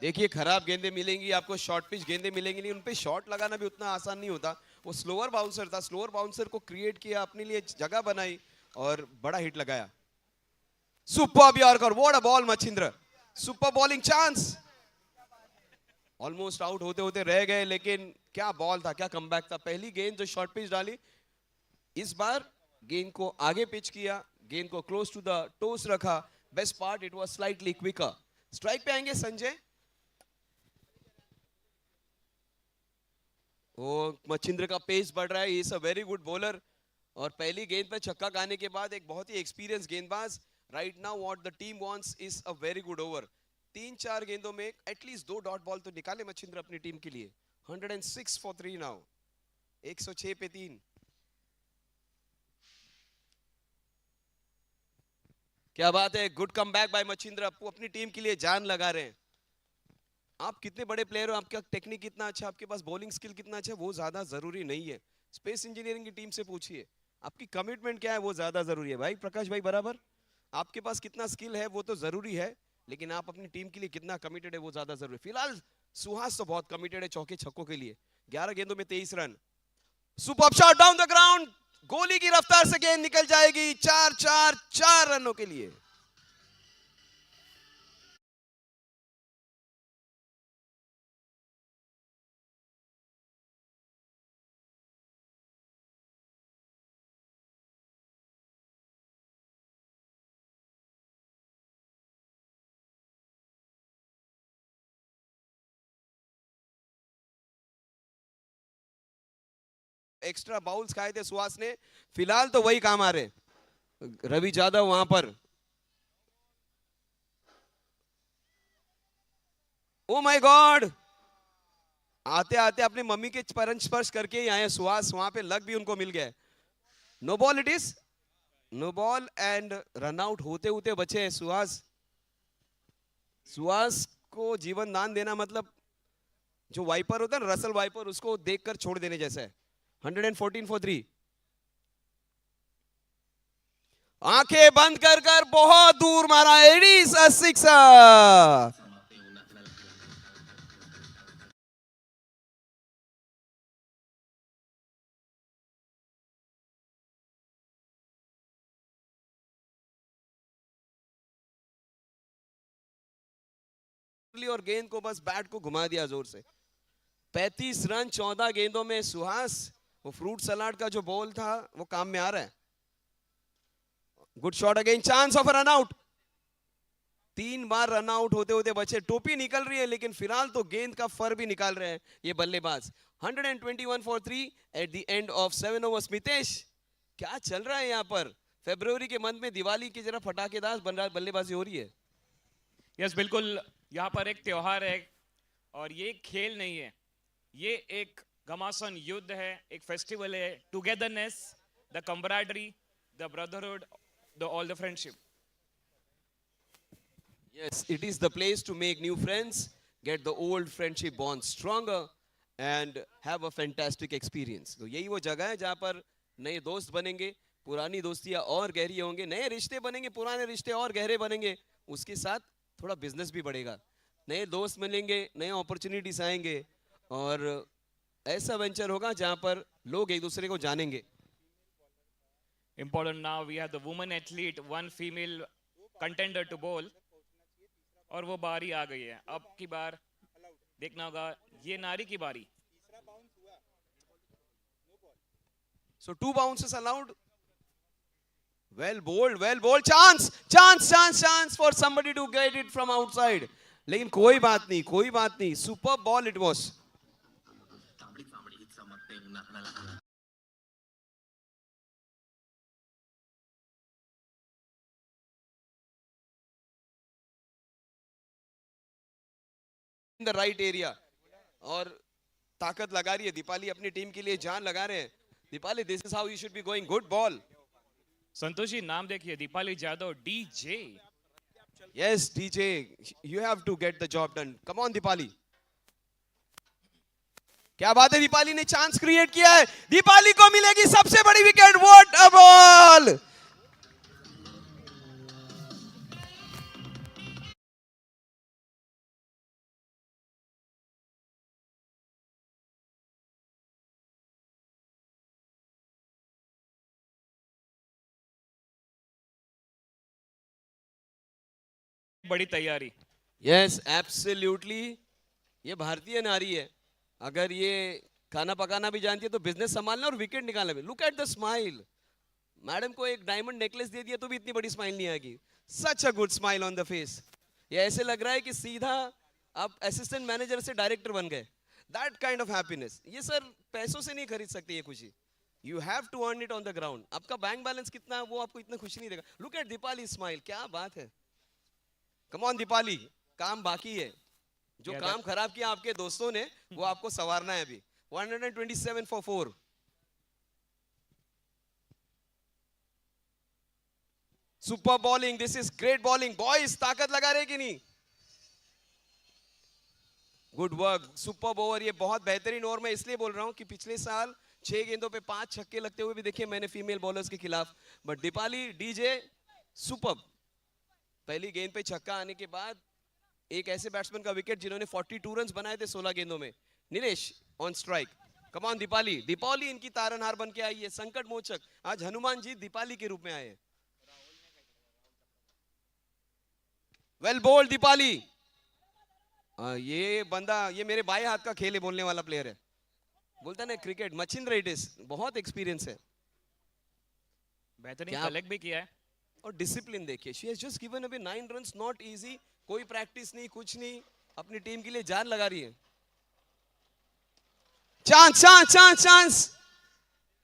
B: देखिए खराब गेंदें मिलेंगी आपको, शॉर्ट पिच गेंदें मिलेंगी नहीं, उन पे शॉट लगाना भी उतना आसान नहीं होता. वो स्लोअर बाउंसर था, स्लोअर बाउंसर को क्रिएट किया, अपने लिए जगह बनाई और बड़ा हिट लगाया. Super yorker, what a ball Machhindra. Super bowling chance. Almost out होते होते रह गए, लेकिन क्या बॉल था, क्या कमबैक था. पहली गेंद जो शॉर्ट पिच डाली, इस बार गेंद को आगे पिच किया, गेंद को क्लोज टू द टोस रखा. Best part it was slightly quicker. Strike पे आएंगे संजय. वो मच्छिंद्र का पेस बढ़ रहा है, is a very good bowler. और पहली गेंद पे छक्का खाने के बाद एक बहुत ही एक्सपीरियंस गेंदबाज. Right now what the team wants is a very good over. 3-4 गेंदों में एटलीस्ट 2 डॉट बॉल तो निकाले मच्छिंद्र अपनी टीम के लिए. 106 for 3 नाउ. 106 पे 3. क्या बात है, गुड कमबैक बाय मच्छिंद्र. अपनी टीम के लिए जान लगा रहे हैं. आप कितने बड़े प्लेयर हो, आपका टेक्निक कितना अच्छा, आपके पास बॉलिंग स्किल कितना अच्छा है, वो ज्यादा जरूरी नहीं है. स्पेस इंजीनियरिंग की टीम से पूछिए आपकी कमिटमेंट क्या है, वो ज्यादा जरूरी है. भाई प्रकाश भाई बराबर, आपके पास कितना स्किल है वो तो जरूरी है, लेकिन आप अपनी टीम के लिए कितना कमिटेड है वो ज्यादा जरूरी है. फिलहाल सुहास तो बहुत कमिटेड है चौके छक्कों के लिए. 11 गेंदों में 23 run. Super shot down the ground. गोली की रफ्तार से गेंद निकल जाएगी. 4 रनों के लिए. एक्स्ट्रा बाउल्स खाए थे सुहास ने, फिलहाल तो वही काम आ रहे. रवि यादव वहां पर. ओ माय गॉड, आते आते अपने मम्मी के चरण स्पर्श करके ही आए सुहास. वहां पे लग भी उनको मिल गया. No ball it is. No ball and run out होते होते बचे सुहास. सुहास को जीवन दान देना मतलब जो वाइपर होता है ना, रसल वाइपर, उसको देखकर छोड़ देने जैसा है. 114 for 3. आंखें बंद कर कर बहुत दूर मारा. It is a sixer. और गेंद को बस बैट को घुमा दिया जोर से. 35 रन 14 गेंदों में सुहास. वो फ्रूट सलाद का जो बॉल था वो काम में आ रहा है. Good shot again, chance of run out. 3 bar run out होते होते बचे. टोपी निकल रही है, लेकिन फिलहाल तो गेंद का फर भी निकाल रहे हैं ये बल्लेबाज. 121 for 3 eight the end of 7 overs. Mitesh, क्या चल रहा है यहाँ पर? फरवरी के मंथ में दिवाली की जरा फटाकेदार बल्लेबाजी हो रही है.
A: यस बिल्कुल. यहाँ पर एक त्योहार है और ये खेल नहीं है, ये एक घमासान युद्ध है, एक फेस्टिवल है. Togetherness, the camaraderie, the brotherhood, the all the friendship.
B: Yes, it is the place to make new friends, get the old friendship bonds stronger, and have a fantastic experience. तो यही वो जगह है जहाँ पर नए दोस्त बनेंगे, पुरानी दोस्तियाँ और गहरी होंगे, नए रिश्ते बनेंगे, पुराने रिश्ते और गहरे बनेंगे. उसके साथ थोड़ा बिजनेस भी बढ़ेगा. नए दोस्त मिलेंगे, नए अपॉर्चुनिटीज आएंगे और ऐसा वेंचर होगा जहाँ पर लोग एक दूसरे को जानेंगे.
A: Important now we have the woman athlete, one female contender to bowl. और वो बारी आ गई है. अब की बार देखना होगा, ये नारी की बारी.
B: So 2 bounces allowed. Well bowled, well bowled. Chance, chance, chance, chance for somebody to get it from outside. लेकिन कोई बात नहीं, कोई बात नहीं. Superb ball it was. In the right area. और ताकत लगा रही है दीपाली, अपनी टीम के लिए जान लगा रहे हैं. Deepali, this is how you should be going. Good ball.
A: संतोष जी नाम देखिए, Deepali Jadhav, DJ.
B: Yes, DJ, you have to get the job done. Come on, Dipali. क्या बात है, दीपाली ने चांस क्रिएट किया है. दीपाली को मिलेगी सबसे बड़ी विकेट. What a ball.
A: बड़ी तैयारी.
B: Yes, absolutely. ये भारतीय नारी है. अगर ये खाना पकाना भी जानती है तो बिजनेस संभालना और विकेट निकालना भी. Look at the smile. Madam को एक डायमंड नेकलेस दे दिया तो भी इतनी बड़ी स्माइल नहीं आएगी. Such a good smile on the face. ये ऐसे लग रहा है कि सीधा आप असिस्टेंट मैनेजर से डायरेक्टर बन गए. दैट काइंड ऑफ हैप्पीनेस, ये सर पैसों से नहीं खरीद सकते ये खुशी. You have to earn it on the ground. आपका बैंक बैलेंस कितना है वो आपको इतना खुशी नहीं देगा. Look at Deepali smile. क्या बात है. कम ऑन दीपाली, काम बाकी है. जो काम खराब किया आपके दोस्तों ने वो आपको संवारना है अभी. 127 for 4. Super bowling. This is great bowling. Boys ताकत लगा रहे कि नहीं. Good work. Super over. ये बहुत बेहतरीन ओवर. मैं इसलिए बोल रहा हूं कि पिछले साल 6 गेंदों पे 5 छक्के लगते हुए भी देखिए मैंने फीमेल बॉलर्स के खिलाफ. But Deepali, DJ, super. पहली गेंद पे छक्का आने के बाद एक ऐसे बैट्समैन का विकेट जिन्होंने 42 रन्स बनाए थे 16 गेंदों में. Nilesh on strike. Come on Deepali. Deepali इनकी तारनहार बन के आई है. संकट मोचक. आज हनुमान जी दीपाली के रूप में आए हैं. Well bowled Deepali. ये बंदा, ये मेरे बाएं हाथ का खेल है बोलने वाला प्लेयर है. बोलता है ना क्रिकेट. Machindra it is. बहुत एक्सपीरियंस है.
A: बेहतरीन कलेक्ट भी किया है.
B: और डिसिप्लिन देखिए. She has just given away 9 runs. Not easy. कोई प्रैक्टिस नहीं, कुछ नहीं. अपनी टीम के लिए जान लगा रही है. Chance, chance, chance, chance.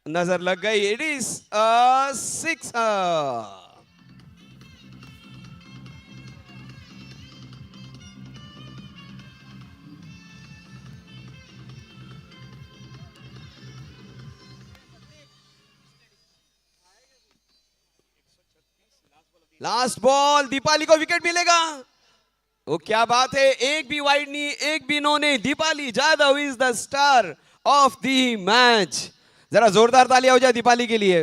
B: नजर लग गई. It is 6. Last ball. Deepali को विकेट मिलेगा. वो क्या बात है. एक भी वाइड नहीं, एक भी नो नहीं. Deepali Jadhav is the star of the match. जरा जोरदार ताली हो जाए दीपाली के लिए.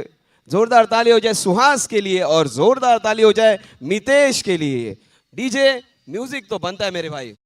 B: जोरदार ताली हो जाए सुहास के लिए और जोरदार ताली हो जाए मितेश के लिए. डीजे, म्यूजिक तो बनता है मेरे भाई.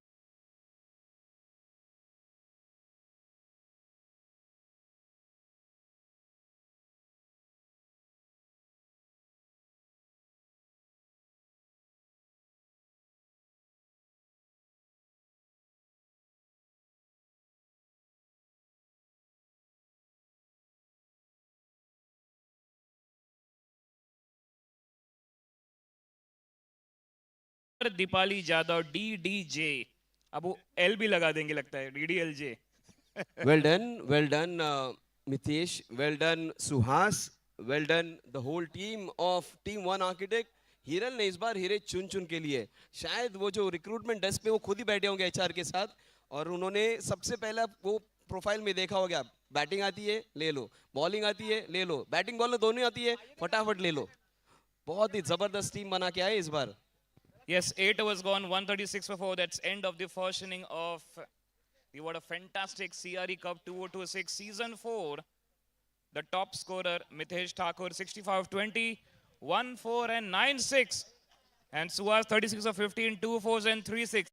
A: दीपाली जादव, डीडीजे. अब वो एल भी लगा देंगे लगता है. DDLJ.
B: Well done, well done, Mitesh. Well done, Suhas. Well done, the whole team of Team One Architect. Hiral ने इस बार हीरे चुन चुन के लिए. शायद वो जो रिक्रूटमेंट डेस्क पे वो खुद ही बैठे होंगे एचआर के साथ और उन्होंने सबसे पहला वो प्रोफाइल में देखा होगा. बैटिंग आती है ले लो, बॉलिंग आती है ले लो, बैटिंग बॉलर दोनों आती है फटाफट ले लो. बहुत ही जबरदस्त टीम बना के आए इस बार.
A: Yes, 8 overs gone, 136 for 4. That's end of the first inning of what a fantastic CRE Cup 2026 Season 4. The top scorer, Mitesh Thakur, 65-20, 1-4 and 9-6. And Suhas, 36 of 15, 2 fours and 3 6.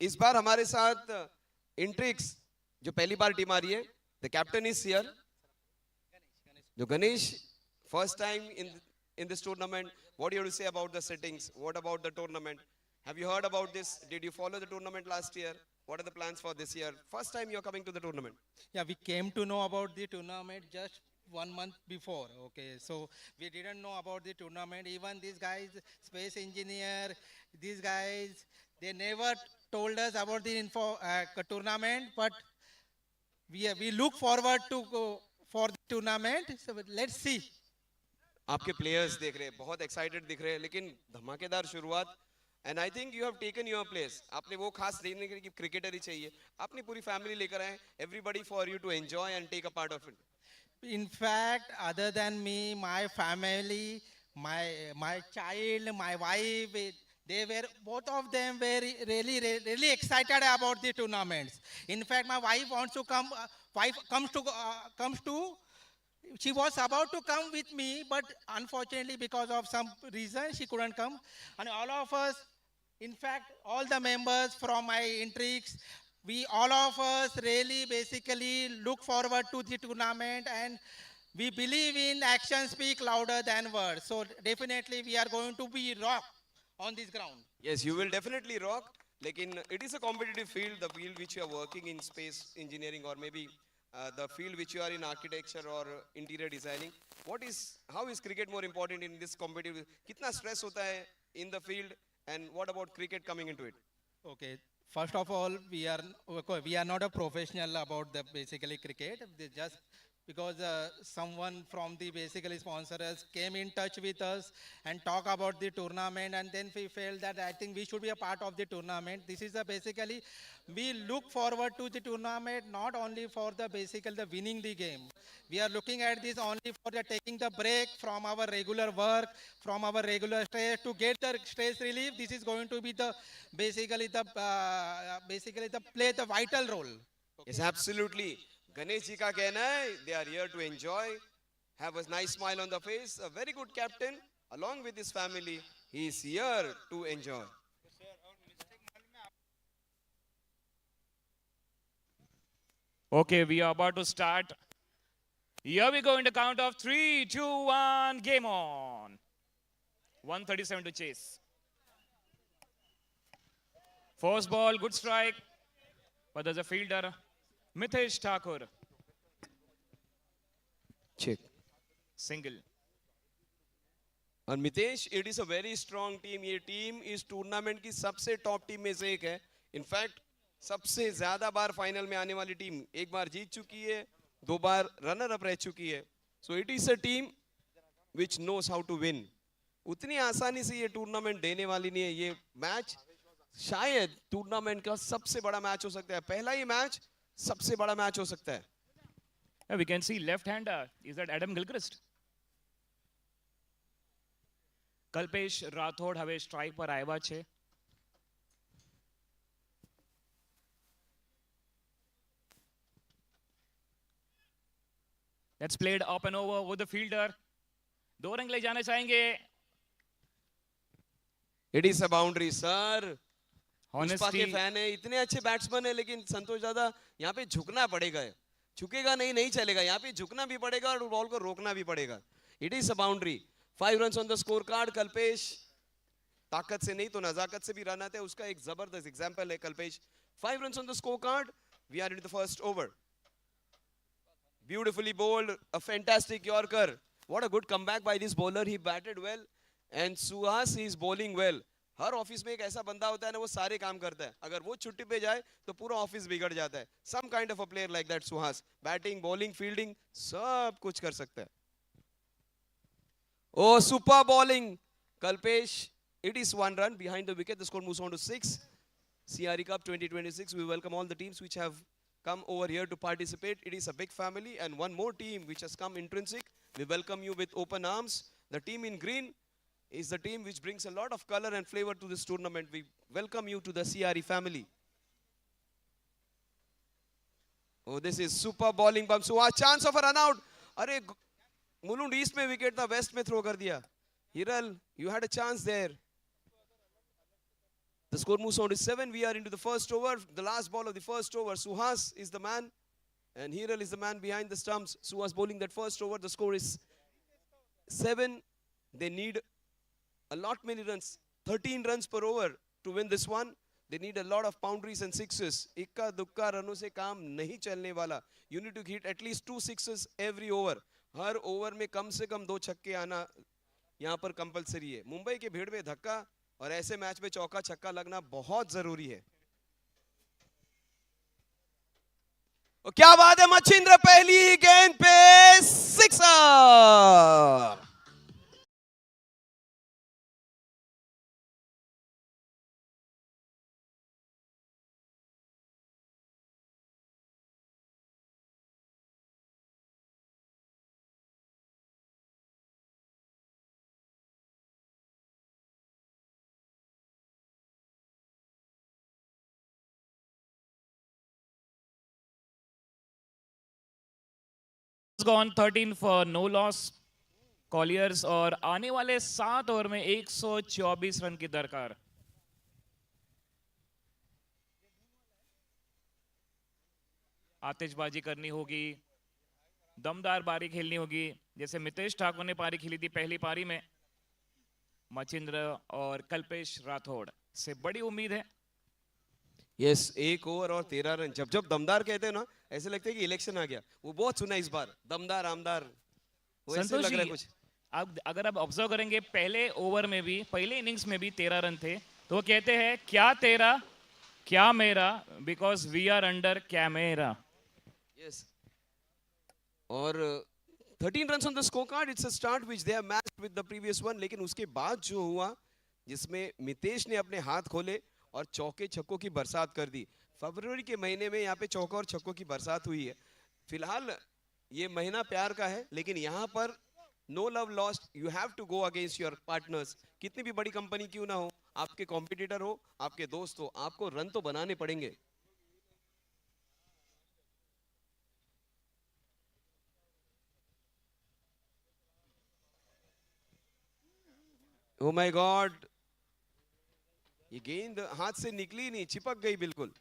B: इस बार हमारे साथ इंट्रिक्स जो पहली बार टीम आ रही है, द कैप्टन इज हियर, जो Ganesh, first time in this tournament. What do you have to say about the settings? What about the tournament? Have you heard about this? Did you follow the tournament last year? What are the plans for this year? First time you're coming to the tournament.
C: Yeah, we came to know about the tournament just 1 month before. Okay, so we didn't know about the tournament. Even these guys, space engineer, these guys, they never told us about the tournament. But we look forward to go for the tournament. So let's see.
B: आपके प्लेयर्स देख रहे हैं, बहुत एक्साइटेड दिख रहे हैं, लेकिन धमाकेदार शुरुआत. And I think you have taken your place. आपने वो खास लेने के लिए क्रिकेटर ही चाहिए, आपने पूरी फैमिली लेकर आए, everybody for you to enjoy and take a part of it.
C: In fact, other than me, my family, my child, my wife, they were both of them were really excited about the tournaments. In fact, my wife wants to come. Wife comes to. She was about to come with me, but unfortunately, because of some reason, she couldn't come. And all of us, in fact, all the members from my intrigues, we all of us really basically look forward to the tournament, and we believe in action speak louder than words. So definitely we are going to be rock on this ground.
B: Yes, you will definitely rock. लेकिन it is a competitive field, the field which you are working in space engineering or maybe the field which you are in architecture or interior designing. How is cricket more important in this competitive? कितना stress होता है in the field, and what about cricket coming into it?
C: Okay. First of all, we are not a professional about the basically cricket. They just because someone from the basically sponsors came in touch with us and talk about the tournament, and then we felt that I think we should be a part of the tournament. This is basically we look forward to the tournament not only for the basically the winning the game. We are looking at this only for the taking the break from our regular work, from our regular stress to get the stress relief. This is going to be the basically the play the vital role.
B: Yes, absolutely. Ganesh ji का कहना है, they are here to enjoy, have a nice smile on the face, a very good captain, along with his family, he is here to enjoy.
A: Okay, we are about to start. Here we go in the count of 3, 2, 1, game on. 137 to chase. First ball, good strike. But there's a fielder, Mitesh Thakur.
B: Check.
A: Single.
B: और Mitesh, it is a very strong team. ये टीम इस टूर्नामेंट की सबसे टॉप टीम में से एक है. इनफैक्ट सबसे ज्यादा बार फाइनल में आने वाली टीम, एक बार जीत चुकी है, 2 बार रनर अप रह चुकी है. So it is a team which knows how to win. उतनी आसानी से ये टूर्नामेंट देने वाली नहीं है. ये मैच शायद टूर्नामेंट का सबसे बड़ा मैच हो सकता है. पहला ही मैच सबसे बड़ा मैच हो सकता है.
A: We can see left-hander. Is that Adam Gilchrist? Kalpesh Rathod હવે સ્ટ્રાઇક પર આવ્યા છે. That's played up and over with the fielder. 2 run ले जाना चाहेंगे.
B: It is a boundary sir. Pushpa के
A: Honesty.
B: फैन है, इतने अच्छे बैट्समैन है, लेकिन संतोष दादा यहाँ पे झुकना पड़ेगा. झुकेगा नहीं चलेगा. यहाँ पे झुकना भी पड़ेगा और बॉल को रोकना भी पड़ेगा. It is a boundary. 5 runs on the scorecard. Kalpesh ताकत से नहीं तो नजाकत से भी रन आते हैं, उसका एक जबरदस्त एग्जांपल है Kalpesh. 5 runs on the scorecard. We are in the first over. Beautifully bowled, a fantastic Yorker. What a good comeback by this bowler. He batted well and Suhas is bowling well. Her office में एक ऐसा बंदा होता है ना, वो सारे काम करता है. अगर वो छुट्टी पे जाए तो पूरा ऑफिस बिगड़ जाता है. Some kind of a player like that Suhas. Batting, bowling, fielding, सब कुछ कर सकता है. Oh, super bowling. Kalpesh, it is 1 run behind the wicket. The score moves on to 6. CRE Cup 2026. We welcome all the teams which have come over here to participate. It is a big family, and one more team which has come intrinsic. We welcome you with open arms. The team in green is the team which brings a lot of color and flavor to this tournament. We welcome you to the CRE family. Oh, this is super bowling bump. So a chance of a run out. अरे मुलुंड ईस्ट में विकेट था, वेस्ट में थ्रो कर दिया. Hiral, you had a chance there. The score moves on to 7. We are into the first over. The last ball of the first over. Suhas is the man. And Hiral is the man behind the stumps. Suhas bowling that first over. The score is 7. They need a lot many runs. 13 runs per over to win this one. They need a lot of boundaries and sixes. Ikka dukka रनों से काम नहीं चलने वाला. You need to hit at least 2 sixes every over. Her over में कम से कम 2 छक्के आना यहाँ पर कंपलसरी है. मुंबई के भीड़ में धक्का और ऐसे मैच में चौका छक्का लगना बहुत जरूरी है. और क्या बात है, मच्छिंद्र पहली ही गेंद पे sixer.
A: Gone 13 for no loss. Colliers और आने वाले 7 ओवर में 124 रन की दरकार. आतिशबाजी करनी होगी, दमदार पारी खेलनी होगी, जैसे मितेश ठाकुर ने पारी खेली थी पहली पारी में. मचिंद्र और कल्पेश राठौड़ से बड़ी उम्मीद है.
B: यस, 1 ओवर और 13 रन. जब जब दमदार कहते हैं ना, ऐसे लगता है कि इलेक्शन आ गया. वो बहुत सुना इस बार, दमदार आमदार. वो ऐसे लग रहा है कुछ.
A: अब अगर आप ऑब्जर्व करेंगे, पहले ओवर में भी, पहले इनिंग्स में भी 13 रन थे. तो वो कहते हैं क्या तेरा क्या मेरा, because we are under camera.
B: Yes, और 13 runs on the scorecard. It's a start which they have matched with the previous one. लेकिन उसके बाद जो हुआ, जिसमें मितेश ने अपने हाथ खोले और चौके छक्कों की बरसात कर दी. फरवरी के महीने में यहाँ पे चौकों और छक्कों की बरसात हुई है. फिलहाल ये महीना प्यार का है, लेकिन यहाँ पर no love lost. You have to go against your partners. कितनी भी बड़ी कंपनी क्यों ना हो, आपके कॉम्पिटिटर हो, आपके दोस्त हो, आपको रन तो बनाने पड़ेंगे. ओ माय गॉड, ये गेंद हाथ से निकली नहीं, चिपक गई बिल्कुल.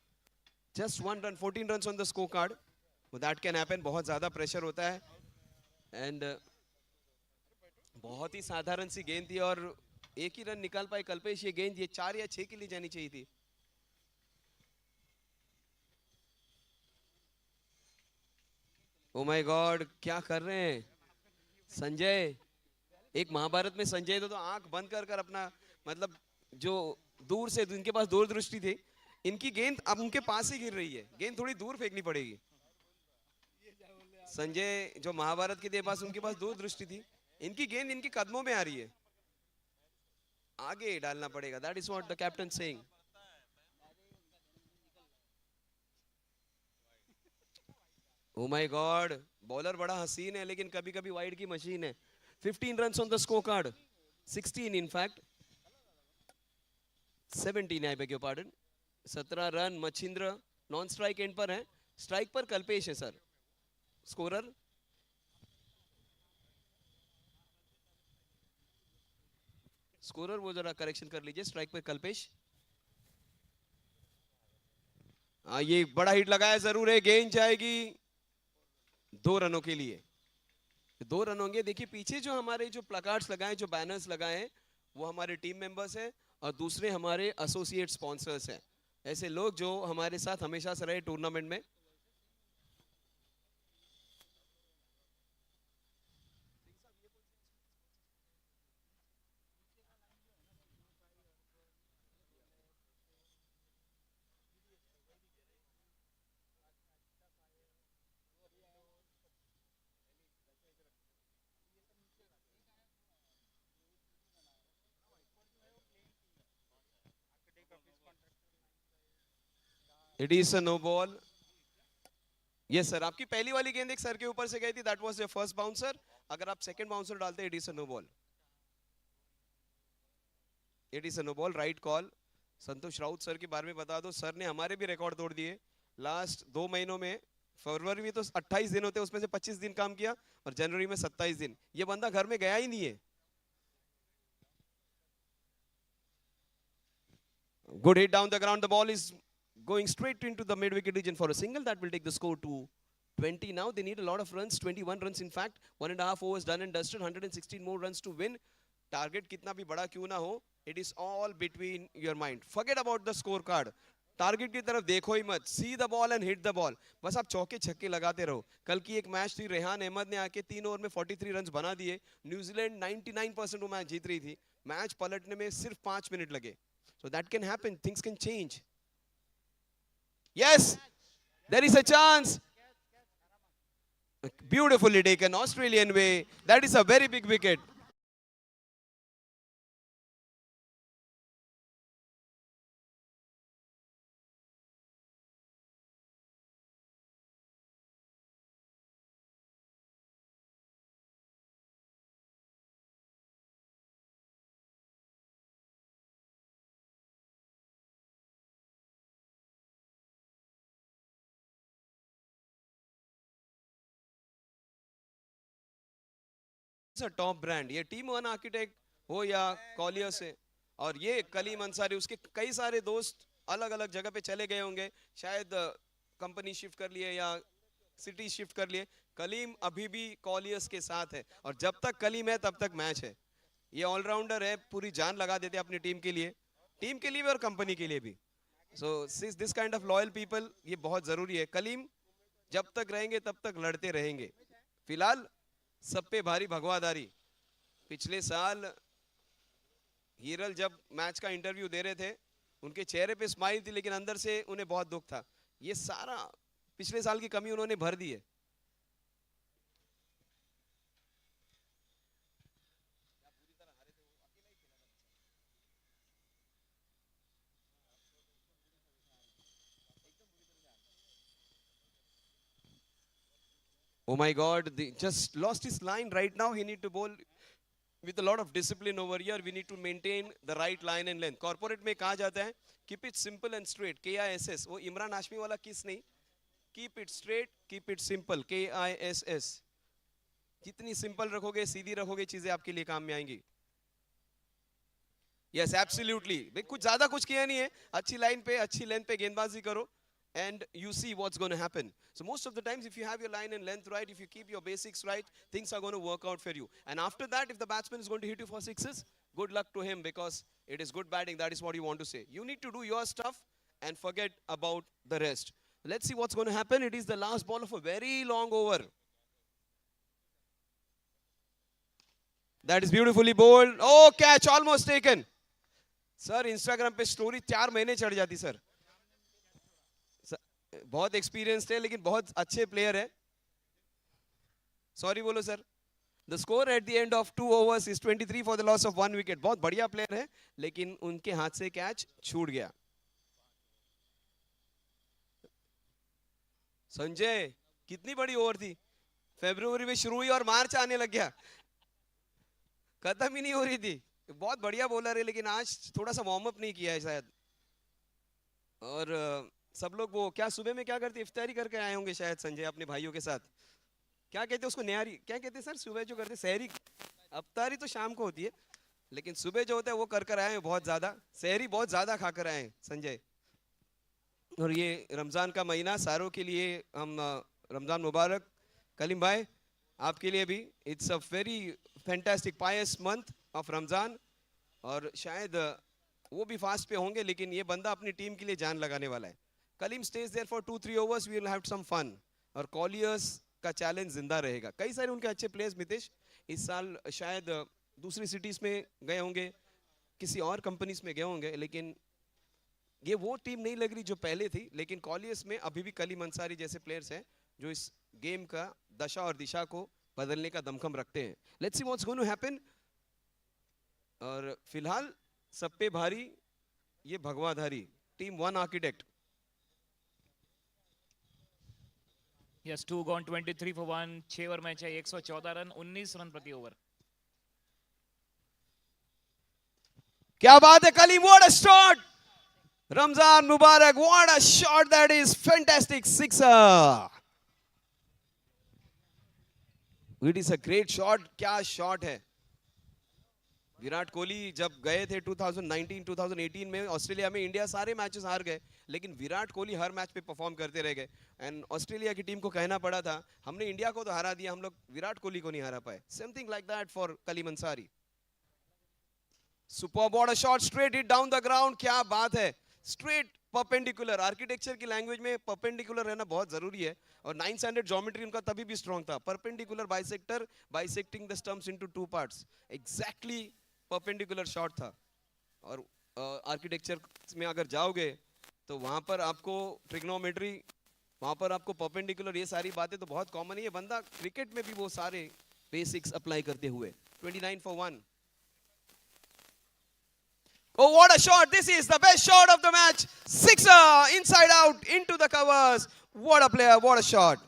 B: Just 1 run, 14 runs on the scorecard. That can happen. बहुत ज्यादा प्रेशर होता है. एंड बहुत ही साधारण सी गेंद थी और एक ही रन निकाल पाए कल्पेश. ये गेंद ये 4 या 6 के लिए जानी चाहिए थी. ओ माय गॉड, क्या कर रहे हैं संजय. एक महाभारत में संजय तो आंख बंद कर कर अपना, मतलब जो दूर से, जिनके पास दूरदृष्टि थी, इनकी गेंद अब उनके पास ही गिर रही है. गेंद थोड़ी दूर फेंकनी पड़ेगी. संजय जो महाभारत के थे पास, उनके पास दूरदृष्टि थी. इनकी गेंद इनके कदमों में आ रही है, आगे डालना पड़ेगा. That is what the captain saying. O my God, bowler बड़ा हसीन है, लेकिन कभी कभी वाइड की मशीन है. 15 runs on the scorecard. 16 in fact. 17, I beg your pardon. 17 run. Machhindra non strike end पर है. स्ट्राइक पर कल्पेश है सर स्कोरर. स्कोरर वो जरा करेक्शन कर लीजिए. स्ट्राइक पर कल्पेश. ये बड़ा हिट लगाया जरूर है. गेंद जाएगी 2 रनों के लिए. 2 रन होंगे. देखिए पीछे जो हमारे जो प्लकार्ड्स लगाए, जो बैनर्स लगाए, वो हमारे टीम मेंबर्स हैं और दूसरे हमारे एसोसिएट स्पॉन्सर्स हैं. ऐसे लोग जो हमारे साथ हमेशा से रहे टूर्नामेंट में. It is a no ball. Yes sir, आपकी पहली वाली गेंद एक सर के ऊपर से गई थी. That was your first bouncer. अगर आप सेकंड बाउंसर डालते, it is a no ball. It is a no ball. Right call. Santosh Raut sir के बारे में बता दो, सर ने हमारे भी रिकॉर्ड तोड़ दिए. लास्ट 2 महीनों में, फरवरी में तो 28 दिन होते हैं, उसमें से 25 दिन काम किया, और जनवरी में 27 दिन. ये बंदा घर में गया ही नहीं है. Good hit down the ground. The ball is going straight into the mid-wicket region for a single. That will take the score to 20 now. They need a lot of runs, 21 runs in fact. 1.5 overs done and dusted, 116 more runs to win. Target कितना भी बड़ा क्यों ना हो, it is all between your mind. Forget about the scorecard. Target की तरफ देखो ही मत, see the ball and hit the ball. बस आप चौके छक्के लगाते रहो. कल की एक मैच थी, रेहान अहमद ने आके 3 ओवर में 43 रन बना दिए. न्यूजीलैंड 99% वो मैच जीत रही थी. मैच पलटने में सिर्फ 5 मिनट लगे. So that can happen, things can change. Yes, there is a chance. Beautifully taken, Australian way. That is a very big wicket. It's a top brand. ये टीम वन आर्किटेक्ट हो या कॉलियर से, और ये कलीम अंसारी, उसके कई सारे दोस्त अलग अलग जगह पे चले गए होंगे, शायद कंपनी शिफ्ट कर लिए या सिटी शिफ्ट कर लिए. कलीम अभी भी कॉलियर्स के साथ है, और जब तक कलीम है तब तक मैच है. ये ऑलराउंडर है, पूरी जान लगा देते हैं अपनी टीम के लिए भी और कंपनी के लिए भी. So this kind of loyal people, ये बहुत जरूरी है. कलीम जब तक रहेंगे तब तक लड़ते रहेंगे. फिलहाल सब पे भारी भगवादारी. पिछले साल हीरल जब मैच का इंटरव्यू दे रहे थे, उनके चेहरे पे स्माइल थी, लेकिन अंदर से उन्हें बहुत दुख था. ये सारा पिछले साल की कमी उन्होंने भर दी है. Oh my God, they just lost his line right now. He need to bowl with a lot of discipline over here. We need to maintain the right line and length. Corporate में कहा जाता है, keep it simple and straight. KISS. वो इमरान हाशमी वाला किस नहीं. Keep it straight, keep it simple. KISS. जितनी सिंपल रखोगे, सीधी रखोगे, चीजें आपके लिए काम में आएंगी. Yes, absolutely. कुछ ज्यादा कुछ किया नहीं है. अच्छी लाइन पे, अच्छी लेंथ पे गेंदबाजी करो, and you see what's going to happen. So most of the times, if you have your line and length right, if you keep your basics right, things are going to work out for you. And after that, if the batsman is going to hit you for sixes, good luck to him, because it is good batting. That is what you want to say. You need to do your stuff and forget about the rest. Let's see what's going to happen. It is the last ball of a very long over. That is beautifully bowled. Oh, catch almost taken. Sir, Instagram पे story 4 महीने चढ़ जाती सर. बहुत एक्सपीरियंस्ड है, लेकिन बहुत अच्छे प्लेयर है. सॉरी बोलो sir. The score at the end of 2 overs is 23 for the loss of 1 wicket. बहुत बढ़िया प्लेयर है, लेकिन उनके हाथ से कैच छूट गया. संजय, कितनी बड़ी ओवर थी. फरवरी में शुरू हुई और मार्च आने लग गया, खत्म ही नहीं हो रही थी. बहुत बढ़िया बॉलर है, लेकिन आज थोड़ा सा वार्म अप नहीं किया है शायद. और सब लोग वो क्या सुबह में क्या करते, इफ्तारी करके आए होंगे शायद संजय अपने भाइयों के साथ. क्या कहते हैं उसको, न्यारी क्या कहते हैं सर, सुबह जो करते सहरी. अफ्तारी तो शाम को होती है, लेकिन सुबह जो होता है वो कर आए हैं. बहुत ज्यादा सहरी, बहुत ज्यादा खाकर आए हैं संजय. और ये रमजान का महीना, सारों के लिए हम रमजान मुबारक. कलीम भाई आपके लिए भी, it's a very fantastic pious month of Ramzan. और शायद वो भी फास्ट पे होंगे, लेकिन ये बंदा अपनी टीम के लिए जान लगाने वाला है. Kaleem stays there for 2-3 overs. We will have some fun. और कॉलियर्स का चैलेंज जिंदा रहेगा. कई सारे उनके अच्छे प्लेयर्स मितेश इस साल शायद दूसरी सिटीज में गए होंगे, किसी और कंपनीज में गए होंगे, लेकिन ये वो टीम नहीं लग रही जो पहले थी. लेकिन कॉलियर्स में अभी भी कलीम अंसारी जैसे प्लेयर्स हैं जो इस गेम का दशा और दिशा को बदलने का दमखम रखते हैं. Let's see what's going to happen. और फिलहाल सब पे भारी ये भगवाधारी team one architect.
A: Yes, 2 gone, 23 for 1. 6 over match है, 114 रन, 19 रन प्रति ओवर.
B: क्या बात है Kaleem, what a shot. Ramzan मुबारक, what a shot. That is fantastic sixer. It is a great shot. क्या शॉट है. विराट कोहली जब गए थे 2019 2018 में ऑस्ट्रेलिया में, इंडिया सारे मैचेस हार गए, लेकिन विराट कोहली हर मैच पे परफॉर्म करते रह गए। एंड ऑस्ट्रेलिया की टीम को कहना पड़ा था हमने इंडिया को तो हरा दिया, हम लोग विराट कोहली को नहीं हरा पाए। Same thing like that for Kaleem Ansari. Super border shot, straight hit down the ground. क्या बात है, स्ट्रेट परपेंडिकुलर। आर्किटेक्चर की लैंग्वेज में परपेंडिकुलर रहना बहुत जरूरी है, और 9 स्टैंडर्ड ज्योमेट्री उनका तभी भी स्ट्रांग था। Perpendicular bisector, bisecting the stumps into two parts, exactly perpendicular shot था। और आर्किटेक्चर में अगर जाओगे तो वहां पर आपको ट्रिग्नोमेट्री, वहां पर आपको परपेंडिकुलर, ये सारी बातें तो बहुत कॉमन है। ये बंदा क्रिकेट में भी वो सारे बेसिक्स अप्लाई करते हुए 29 for 1। Oh, what a shot! This is the best shot of the match. Sixer, inside out, into the covers. What a player, what a shot.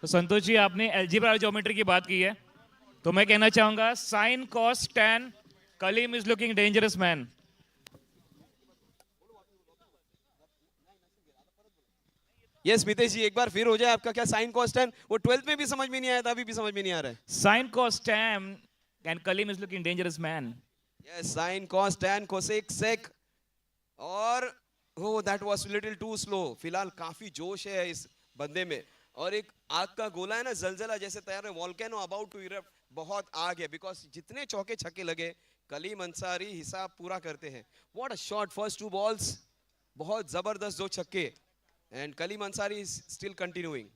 A: तो संतोष जी, आपने अलजेब्रा ज्योमेट्री की बात की है, तो मैं कहना चाहूंगा sine cos tan, Kaleem is looking dangerous man.
B: Yes, Mitesh ji, एक बार फिर हो जाए आपका क्या साइन कॉस tan? वो 12th में भी समझ में नहीं आया था, अभी भी समझ में नहीं आ रहा है।
A: Sine cos tan and Kaleem is looking dangerous man.
B: Yes, sin cos tan cosec sec, और oh that was little too slow। फिलहाल काफी जोश है इस बंदे में, और एक आग का गोला है ना, जलजला जैसे तैयार है, वोल्केनो अबाउट टू इरप्ट। बहुत आग है, बिकॉज जितने चौके छक्के लगे कलीम अंसारी हिसाब पूरा करते हैं। What a shot, first 2 balls, बहुत जबरदस्त 2 छक्के, and Kaleem Ansari is still continuing.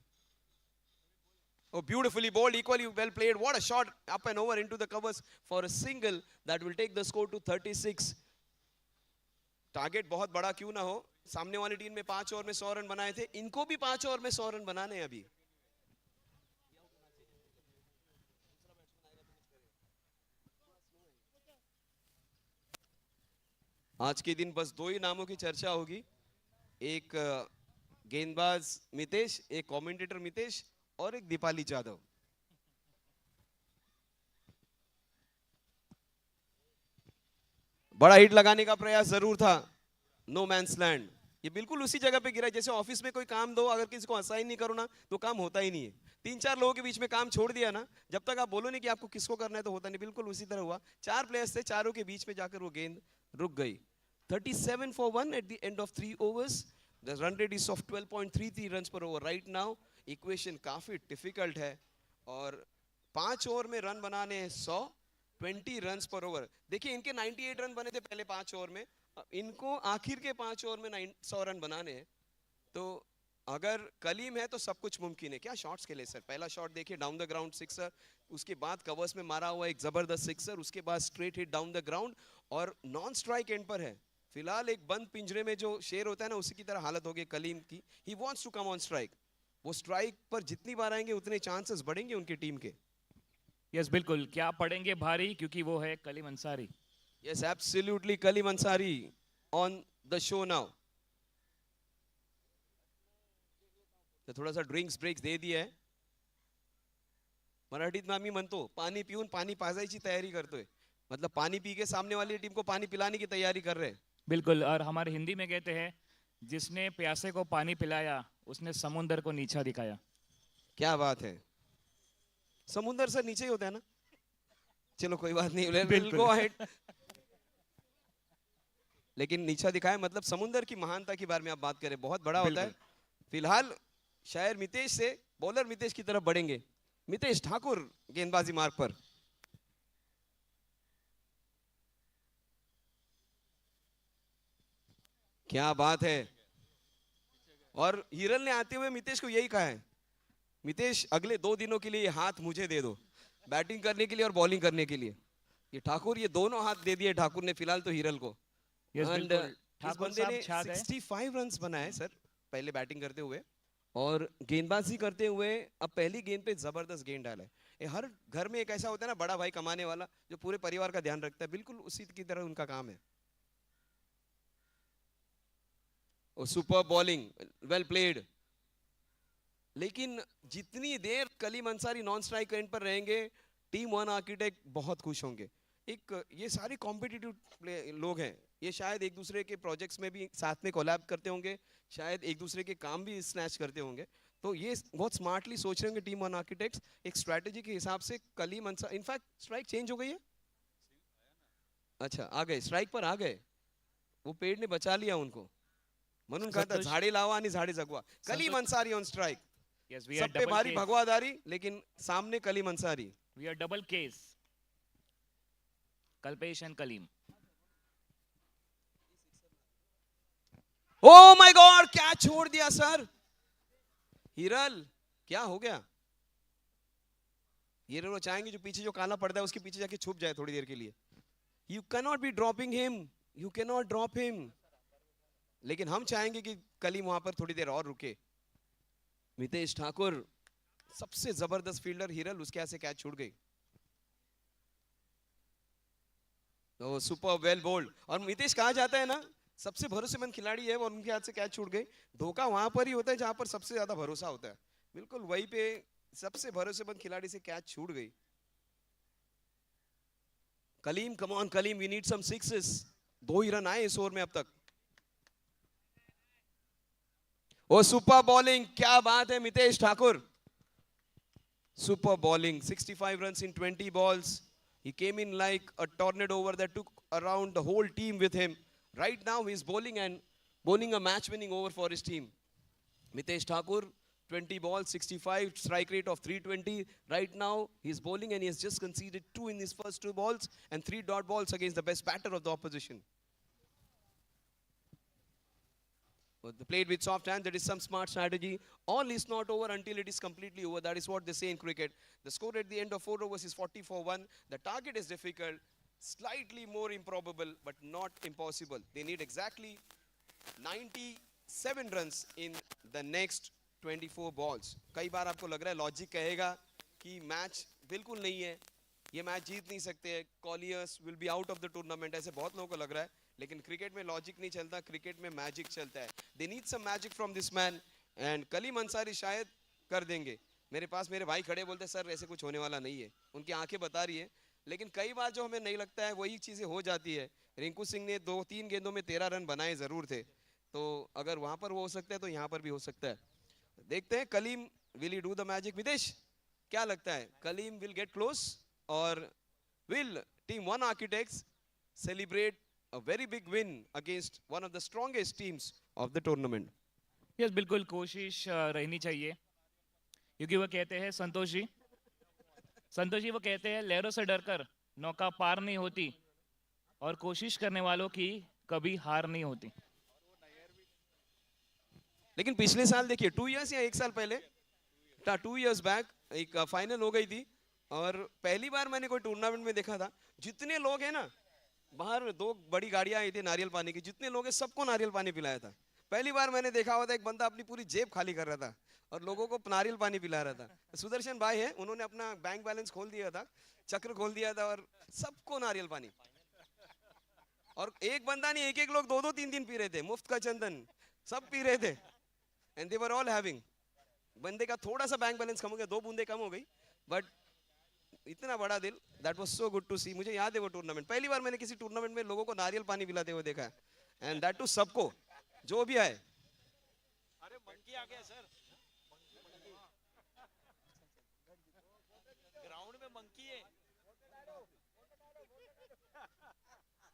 B: Oh, beautifully bowled, equally well played. What a shot, up and over into the covers for a single that will take the score to 36। Target बहुत बड़ा क्यों ना हो, सामने वाली टीम में 5 ओवर में 100 रन बनाए थे, इनको भी 5 ओवर में 100 रन बनाने हैं अभी। आज के दिन बस 2 ही नामों की चर्चा होगी, एक गेंदबाज मितेश, एक कमेंटेटर मितेश, और एक दीपाली जाधव। बड़ा हिट लगाने का प्रयास जरूर था, नो मैंस लैंड। ये बिल्कुल उसी जगह पे गिरा जैसे ऑफिस में कोई काम दो, अगर किसी को असाइन नहीं करो ना तो काम होता ही नहीं है। 3-4 लोगों के बीच में काम छोड़ दिया ना, जब तक आप बोलो नहीं कि आपको किसको करना है तो होता नहीं। बिल्कुल उसी तरह हुआ, 4 प्लेयर्स थे, चारों के बीच में जाकर वो गेंद रुक गई। 37 for 1 at the end of 3 overs। The run rate is of 12.33 runs per over right now। Equation काफी डिफिकल्ट है, और 5 ओवर में रन बनाने हैं 100, 20 रन पर ओवर। देखिए इनके 98 रन बने थे पहले 5 ओवर में, इनको आखिर के 5 ओवर में 100 रन बनाने हैं। तो अगर कलीम है तो सब कुछ मुमकिन है। क्या शॉट्स खेले सर, पहला शॉट देखिए डाउन द ग्राउंड सिक्सर, उसके बाद कवर्स में मारा हुआ एक जबरदस्त सिक्सर, उसके बाद straight hit down the ground, और नॉन स्ट्राइक एंड पर है। फिलहाल एक बंद पिंजरे में जो शेर होता है ना, उसी की तरह हालत होगी कलीम की। He wants to come on strike, वो स्ट्राइक पर जितनी बार आएंगे उतने चांसेस बढ़ेंगे उनकी टीम के।
A: यस बिल्कुल, क्या पड़ेंगे भारी, क्योंकि वो है Kaleem Ansari.
B: Yes absolutely, Kaleem Ansari on the show now. तो थोड़ा सा ड्रिंक्स ब्रेक्स दे दिया है। मराठीत में आम्ही म्हणतो पाणी पिऊन पाणी पाजायची तयारी करतोय, मतलब पानी पी के सामने वाली टीम को पानी पिलाने की तैयारी कर रहे हैं।
A: बिल्कुल, और हमारे हिंदी में कहते हैं जिसने प्यासे को पानी पिलाया उसने समुंदर को नीचा दिखाया।
B: क्या बात है, समुंदर से नीचे ही होता है ना। चलो कोई बात नहीं, विल गो अहेड। लेकिन नीचा दिखाया मतलब समुंदर की महानता के बारे में आप बात करें, बहुत बड़ा होता है। फिलहाल शायर मितेश से बॉलर मितेश की तरफ बढ़ेंगे। मितेश ठाकुर गेंदबाजी मार्ग पर। क्या बात है, और हिरल ने आते हुए मितेश को यही कहा है, मितेश अगले 2 दिनों के लिए ये हाथ मुझे दे दो, बैटिंग करने के लिए और बॉलिंग करने के लिए। ये ठाकुर ये दोनों हाथ दे दिए ठाकुर ने फिलहाल तो हिरल को। एंड इस बंदे ने 65 रन्स बनाए सर पहले बैटिंग करते हुए, और गेंदबाजी करते हुए अब पहली गेंद पे जबरदस्त गेंद डाला है। ये हर घर में एक ऐसा होता है ना बड़ा भाई कमाने वाला जो पूरे परिवार का ध्यान रखता है, बिल्कुल उसी की तरह उनका काम है। Super bowling, well played. लेकिन जितनी देर Kaleem Ansari non strike end पर रहेंगे, टीम 1 आर्किटेक्ट बहुत खुश होंगे। एक ये सारे कॉम्पिटिटिव लोग हैं, ये शायद एक दूसरे के प्रोजेक्ट्स में भी साथ में कोलैब करते होंगे, शायद एक दूसरे के काम भी स्नैच करते होंगे। तो ये बहुत स्मार्टली सोच रहे होंगे टीम वन आर्किटेक्ट्स, एक स्ट्रैटेजी के हिसाब से Kaleem Ansari, in fact strike change हो गई है, अच्छा आ गए, स्ट्राइक पर आ गए, वो पेड़ ने बचा लिया उनको। म्हणून कहता
A: संतोष-
B: झाडे लावा आणि झाडे जगवा। Kaleem
A: Santosh-
B: Ansari on strike,
A: Yes, we are
B: सब पे
A: double
B: भारी
A: case.
B: भगवादारी, लेकिन सामने Kaleem Ansari.
A: We are double case. Kalpesh and Kaleem.
B: Oh my god, क्या छोड़ दिया सर, हिरल क्या हो गया। ये लोग चाहेंगे जो पीछे जो काला पर्दा है उसके पीछे जाके छुप जाए थोड़ी देर के लिए। You can not be dropping him, you can not drop him, लेकिन हम चाहेंगे कि कलीम वहां पर थोड़ी देर और रुके। मितेश ठाकुर सबसे जबरदस्त फील्डर, हिरल उसके हाथ से कैच छूट गई। तो सुपर वेल बोल्ड, और मितेश कहा जाता है ना सबसे भरोसेमंद खिलाड़ी है, और उनके हाथ से कैच छूट गई। धोखा वहां पर ही होता है जहां पर सबसे ज्यादा भरोसा होता है, बिल्कुल वहीं पे सबसे भरोसेमंद खिलाड़ी से कैच छूट गई। Kaleem come on Kaleem, we need some sixes. 2 ही रन आए इस ओवर में अब तक। ओ सुपर बॉलिंग, क्या बात है Mitesh Thakur, super bowling, 65 runs in 20 balls. He came in like a tornado over that took around the whole team with him. Right now he is bowling and bowling a match winning over for his team. Mitesh Thakur, 20 balls, 65, strike rate of 320. Right now he is bowling and he has just conceded 2 in his first 2 balls and 3 dot balls against the best batter of the opposition. But they played with soft hand, that is some smart strategy. All is not over until it is completely over. That is what they say in cricket. The score at the end of 4 overs is 40-1. The target is difficult, slightly more improbable, but not impossible. They need exactly 97 runs in the next 24 balls. कई बार आपको लग रहा है लॉजिक कहेगा कि मैच बिल्कुल नहीं है, ये मैच जीत नहीं सकते, Colliers will be out of the tournament, ऐसे बहुत लोगों को लग रहा है, लेकिन क्रिकेट में लॉजिक नहीं चलता, क्रिकेट में मैजिक चलता है। They need some magic from this man, and Kaleem Ansari शायद कर देंगे। मेरे पास मेरे भाई खड़े बोलते सर ऐसे कुछ होने वाला नहीं है, उनकी आंखें बता रही है, लेकिन कई बार जो हमें नहीं लगता है वही चीजें हो जाती है। रिंकू सिंह ने 2-3 गेंदों में 13 रन बनाए जरूर थे, तो अगर वहां पर वो हो सकता है तो यहाँ पर भी हो सकता है। देखते हैं Kaleem will he do the magic. विदेश क्या लगता है, Kaleem will get close or will team one architects celebrate a very big win against one of the strongest teams of the tournament?
A: Yes, बिल्कुल कोशिश रहनी चाहिए, क्योंकि वो कहते हैं संतोष जी वो कहते हैं लहरों से डरकर नौका पार नहीं होती और कोशिश करने वालों की कभी हार नहीं होती।
B: लेकिन पिछले साल देखिए 2 years या 1 साल पहले 2 years बैक एक फाइनल हो गई थी, और पहली बार मैंने कोई टूर्नामेंट में देखा था जितने लोग हैं ना, बाहर 2 बड़ी गाड़ियां आई थी नारियल पानी की, जितने लोग हैं सबको नारियल पानी पिलाया था। पहली बार मैंने देखा हुआ था एक बंदा अपनी पूरी जेब खाली कर रहा था और लोगों को नारियल पानी पिला रहा था। सुदर्शन भाई है, उन्होंने अपना बैंक बैलेंस खोल दिया था, चक्र खोल दिया था और सबको नारियल पानी, और एक बंदा नहीं एक एक लोग 2-2 3-3 पी रहे थे, मुफ्त का चंदन सब पी रहे थे, and they were all having. बंदे का थोड़ा सा बैंक बैलेंस कम हो गया, 2 बूंदे कम हो गई, बट इतना बड़ा दिल, that was so good to see. मुझे याद है वो टूर्नामेंट, पहली बार मैंने किसी टूर्नामेंट में लोगों को नारियल पानी पिलाते हुए देखा है, एंड दैट टू सबको जो भी आए।
D: अरे मंकी आ गया सर, ग्राउंड में मंकी है।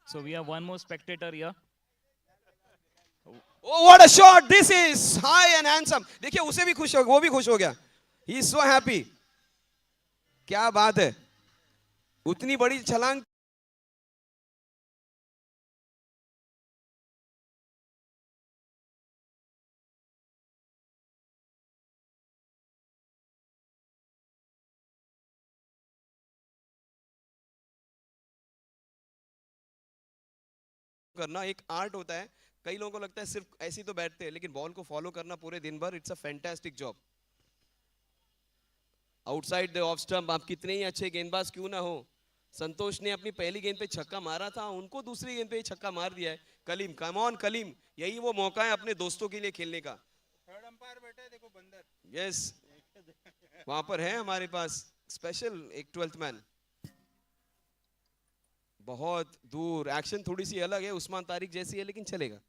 A: So we have one more spectator here.
B: Oh what a shot, this is high and handsome। देखिए उसे भी खुश हो, वो भी खुश हो गया, he is so happy। क्या बात है, उतनी बड़ी छलांग करना एक आर्ट होता है। कई लोगों को लगता है सिर्फ ऐसे ही तो बैठते हैं, लेकिन बॉल को फॉलो करना पूरे दिन भर, it's a fantastic job. Outside the off stump, आप कितने ही अच्छे गेंदबाज क्यों ना हो, संतोष ने अपनी पहली गेंद पे छक्का मारा था, उनको दूसरी गेंद पे छक्का मार दिया है। कलीम कम ऑन कलीम, यही वो मौका है अपने दोस्तों के लिए खेलने का।
D: थर्ड अंपायर बैठा है, देखो बंदर।
B: यस वहां पर है हमारे पास स्पेशल एक 12th मैन। बहुत दूर, एक्शन थोड़ी सी अलग है, उस्मान तारिक जैसी है लेकिन चलेगा।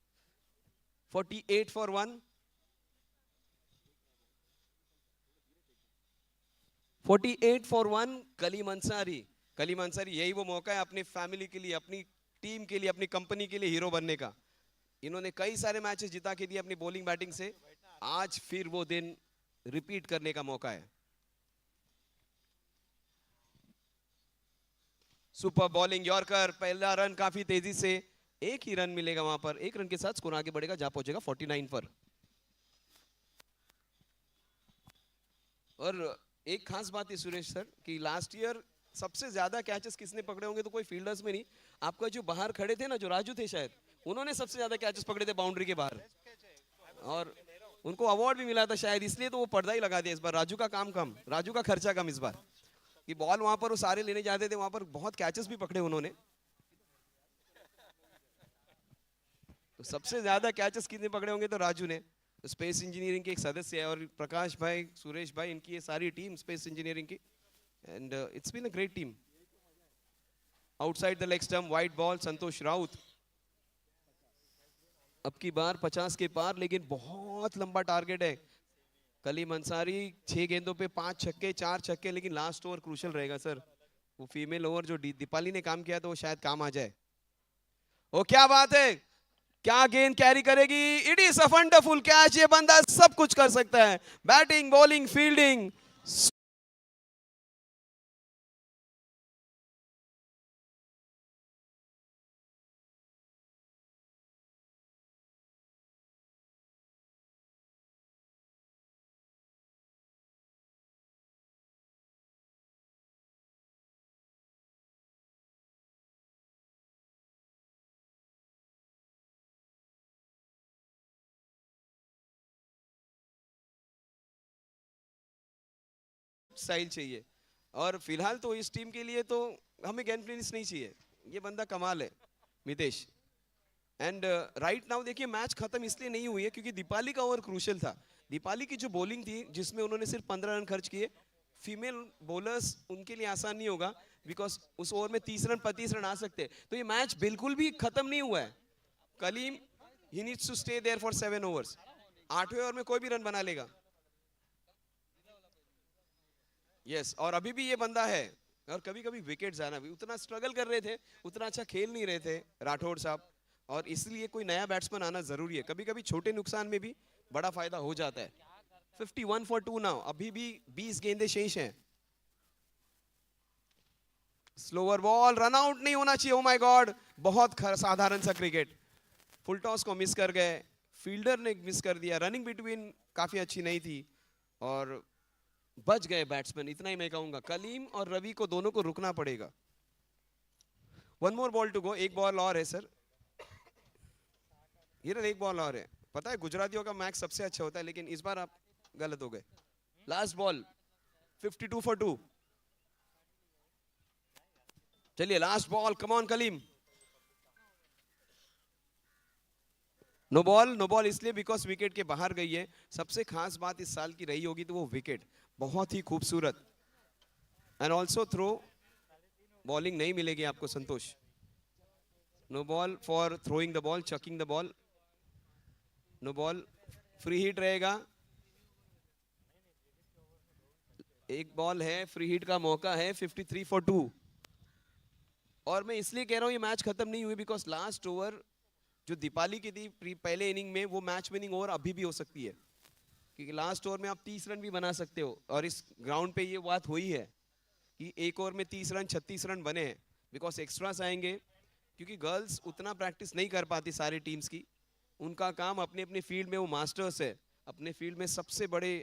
B: 48 for 1। 48 for 1 कलीम अंसारी। कलीम अंसारी, यही वो मौका है अपनी फैमिली के लिए, अपनी टीम के लिए, अपनी कंपनी के लिए हीरो बनने का। इन्होंने कई सारे मैचेस जिता के दिए अपनी बॉलिंग बैटिंग से, आज फिर वो दिन रिपीट करने का मौका है। सुपर बॉलिंग, यॉर्कर, पहला रन काफी तेजी से, एक ही रन मिलेगा वहां पर, एक रन के साथ स्कोर आगे बढ़ेगा, जा पहुंचेगा 49 पर। और एक खास बात है सुरेश सर कि लास्ट ईयर सबसे ज्यादा कैचेस किसने पकड़े होंगे, तो कोई फील्डर्स में नहीं, आपका जो बाहर खड़े थे ना, जो राजू थे शायद, उन्होंने सबसे ज्यादा कैचेस पकड़े थे बाउंड्री के बाहर, और उनको अवार्ड भी मिला था शायद, इसलिए तो वो पर्दा ही लगा दिया इस बार। राजू का काम कम, राजू का खर्चा कम इस बार, कि बॉल वहां पर वो सारे लेने जाते थे, वहां पर बहुत कैचेस भी पकड़े उन्होंने। तो सबसे ज्यादा कैचेस कितने पकड़े होंगे, तो राजू ने। स्पेस इंजीनियरिंग के एक सदस्य है, और प्रकाश भाई, सुरेश भाई, इनकी ये सारी टीम स्पेस इंजीनियरिंग की, and it's been a great team. Outside the leg stump, wide ball, Santosh Raut. अब की बार 50 के पार, लेकिन बहुत लंबा टारगेट है। कलीम अंसारी 6 गेंदों पे 5 छक्के 4 छक्के, लेकिन लास्ट ओवर क्रूशल रहेगा सर। वो फीमेल ओवर जो दीपाली ने काम किया, तो वो शायद काम आ जाए। ओ क्या बात है, क्या गेंद कैरी करेगी, it is a wonderful catch. ये बंदा सब कुछ कर सकता है, बैटिंग, बॉलिंग, फील्डिंग। स्टाइल चाहिए, और फिलहाल तो इस टीम के लिए तो हमें गेंद फिनिश नहीं चाहिए, ये बंदा कमाल है मितेश। एंड राइट नाउ देखिए, मैच खत्म इसलिए नहीं हुई है क्योंकि दीपाली का ओवर क्रूशियल था। दीपाली की जो बॉलिंग थी, जिसमें उन्होंने सिर्फ 15 रन खर्च किए, फीमेल बॉलर्स उनके लिए आसान नहीं होगा, बिकॉज उस ओवर में 30 रन 35 रन आ सकते हैं। तो ये मैच बिल्कुल भी खत्म नहीं हुआ है। Kaleem, he needs to stay there for 7 overs. 8वें ओवर में कोई भी रन बना लेगा। यस, और अभी भी ये बंदा है, और कभी कभी विकेट जाना भी, उतना स्ट्रगल कर रहे थे, उतना अच्छा खेल नहीं रहे थे राठौड़ साहब, और इसलिए कोई नया बैट्समैन आना जरूरी है। कभी कभी छोटे नुकसान में भी बड़ा फायदा हो जाता है। 51 for 2 नाउ, अभी भी 20 गेंदें शेष हैं। स्लोअर बॉल, रन आउट नहीं होना चाहिए। ओ माय गॉड, बहुत साधारण सा क्रिकेट। फुल टॉस को मिस कर गए, फील्डर ने मिस कर दिया, रनिंग बिटवीन काफी अच्छी नहीं थी, और बच गए बैट्समैन, इतना ही मैं कहूंगा। कलीम और रवि को दोनों को रुकना पड़ेगा। 1 more बॉल टू गो, एक बॉल और है सर, हिरन एक बॉल और है। पता है गुजरातियों का मैच सबसे अच्छा होता है, लेकिन इस बार आप गलत हो गए। Last ball, 52 for 2। चलिए last ball, come on Kaleem. No ball, no ball इसलिए बिकॉज विकेट के बाहर गई है। सबसे खास बात इस साल की रही होगी तो वो विकेट, बहुत ही खूबसूरत। एंड ऑल्सो थ्रो, बॉलिंग नहीं मिलेगी आपको Santosh. No ball for throwing the ball, chucking the ball, no ball, free hit रहेगा। एक बॉल है, फ्री हिट का मौका है। 53 for 2। और मैं इसलिए कह रहा हूं ये मैच खत्म नहीं हुई बिकॉज लास्ट ओवर जो दीपाली की थी पहले इनिंग में, वो मैच विनिंग ओवर अभी भी हो सकती है, क्योंकि लास्ट ओवर में आप 30 रन भी बना सकते हो। और इस ग्राउंड पे ये बात हुई है कि एक ओवर में 30 रन 36 रन बने हैं, बिकॉज एक्स्ट्रास आएंगे, क्योंकि गर्ल्स उतना प्रैक्टिस नहीं कर पाती सारी टीम्स की। उनका काम अपने अपने फील्ड में वो मास्टर्स है, अपने फील्ड में सबसे बड़े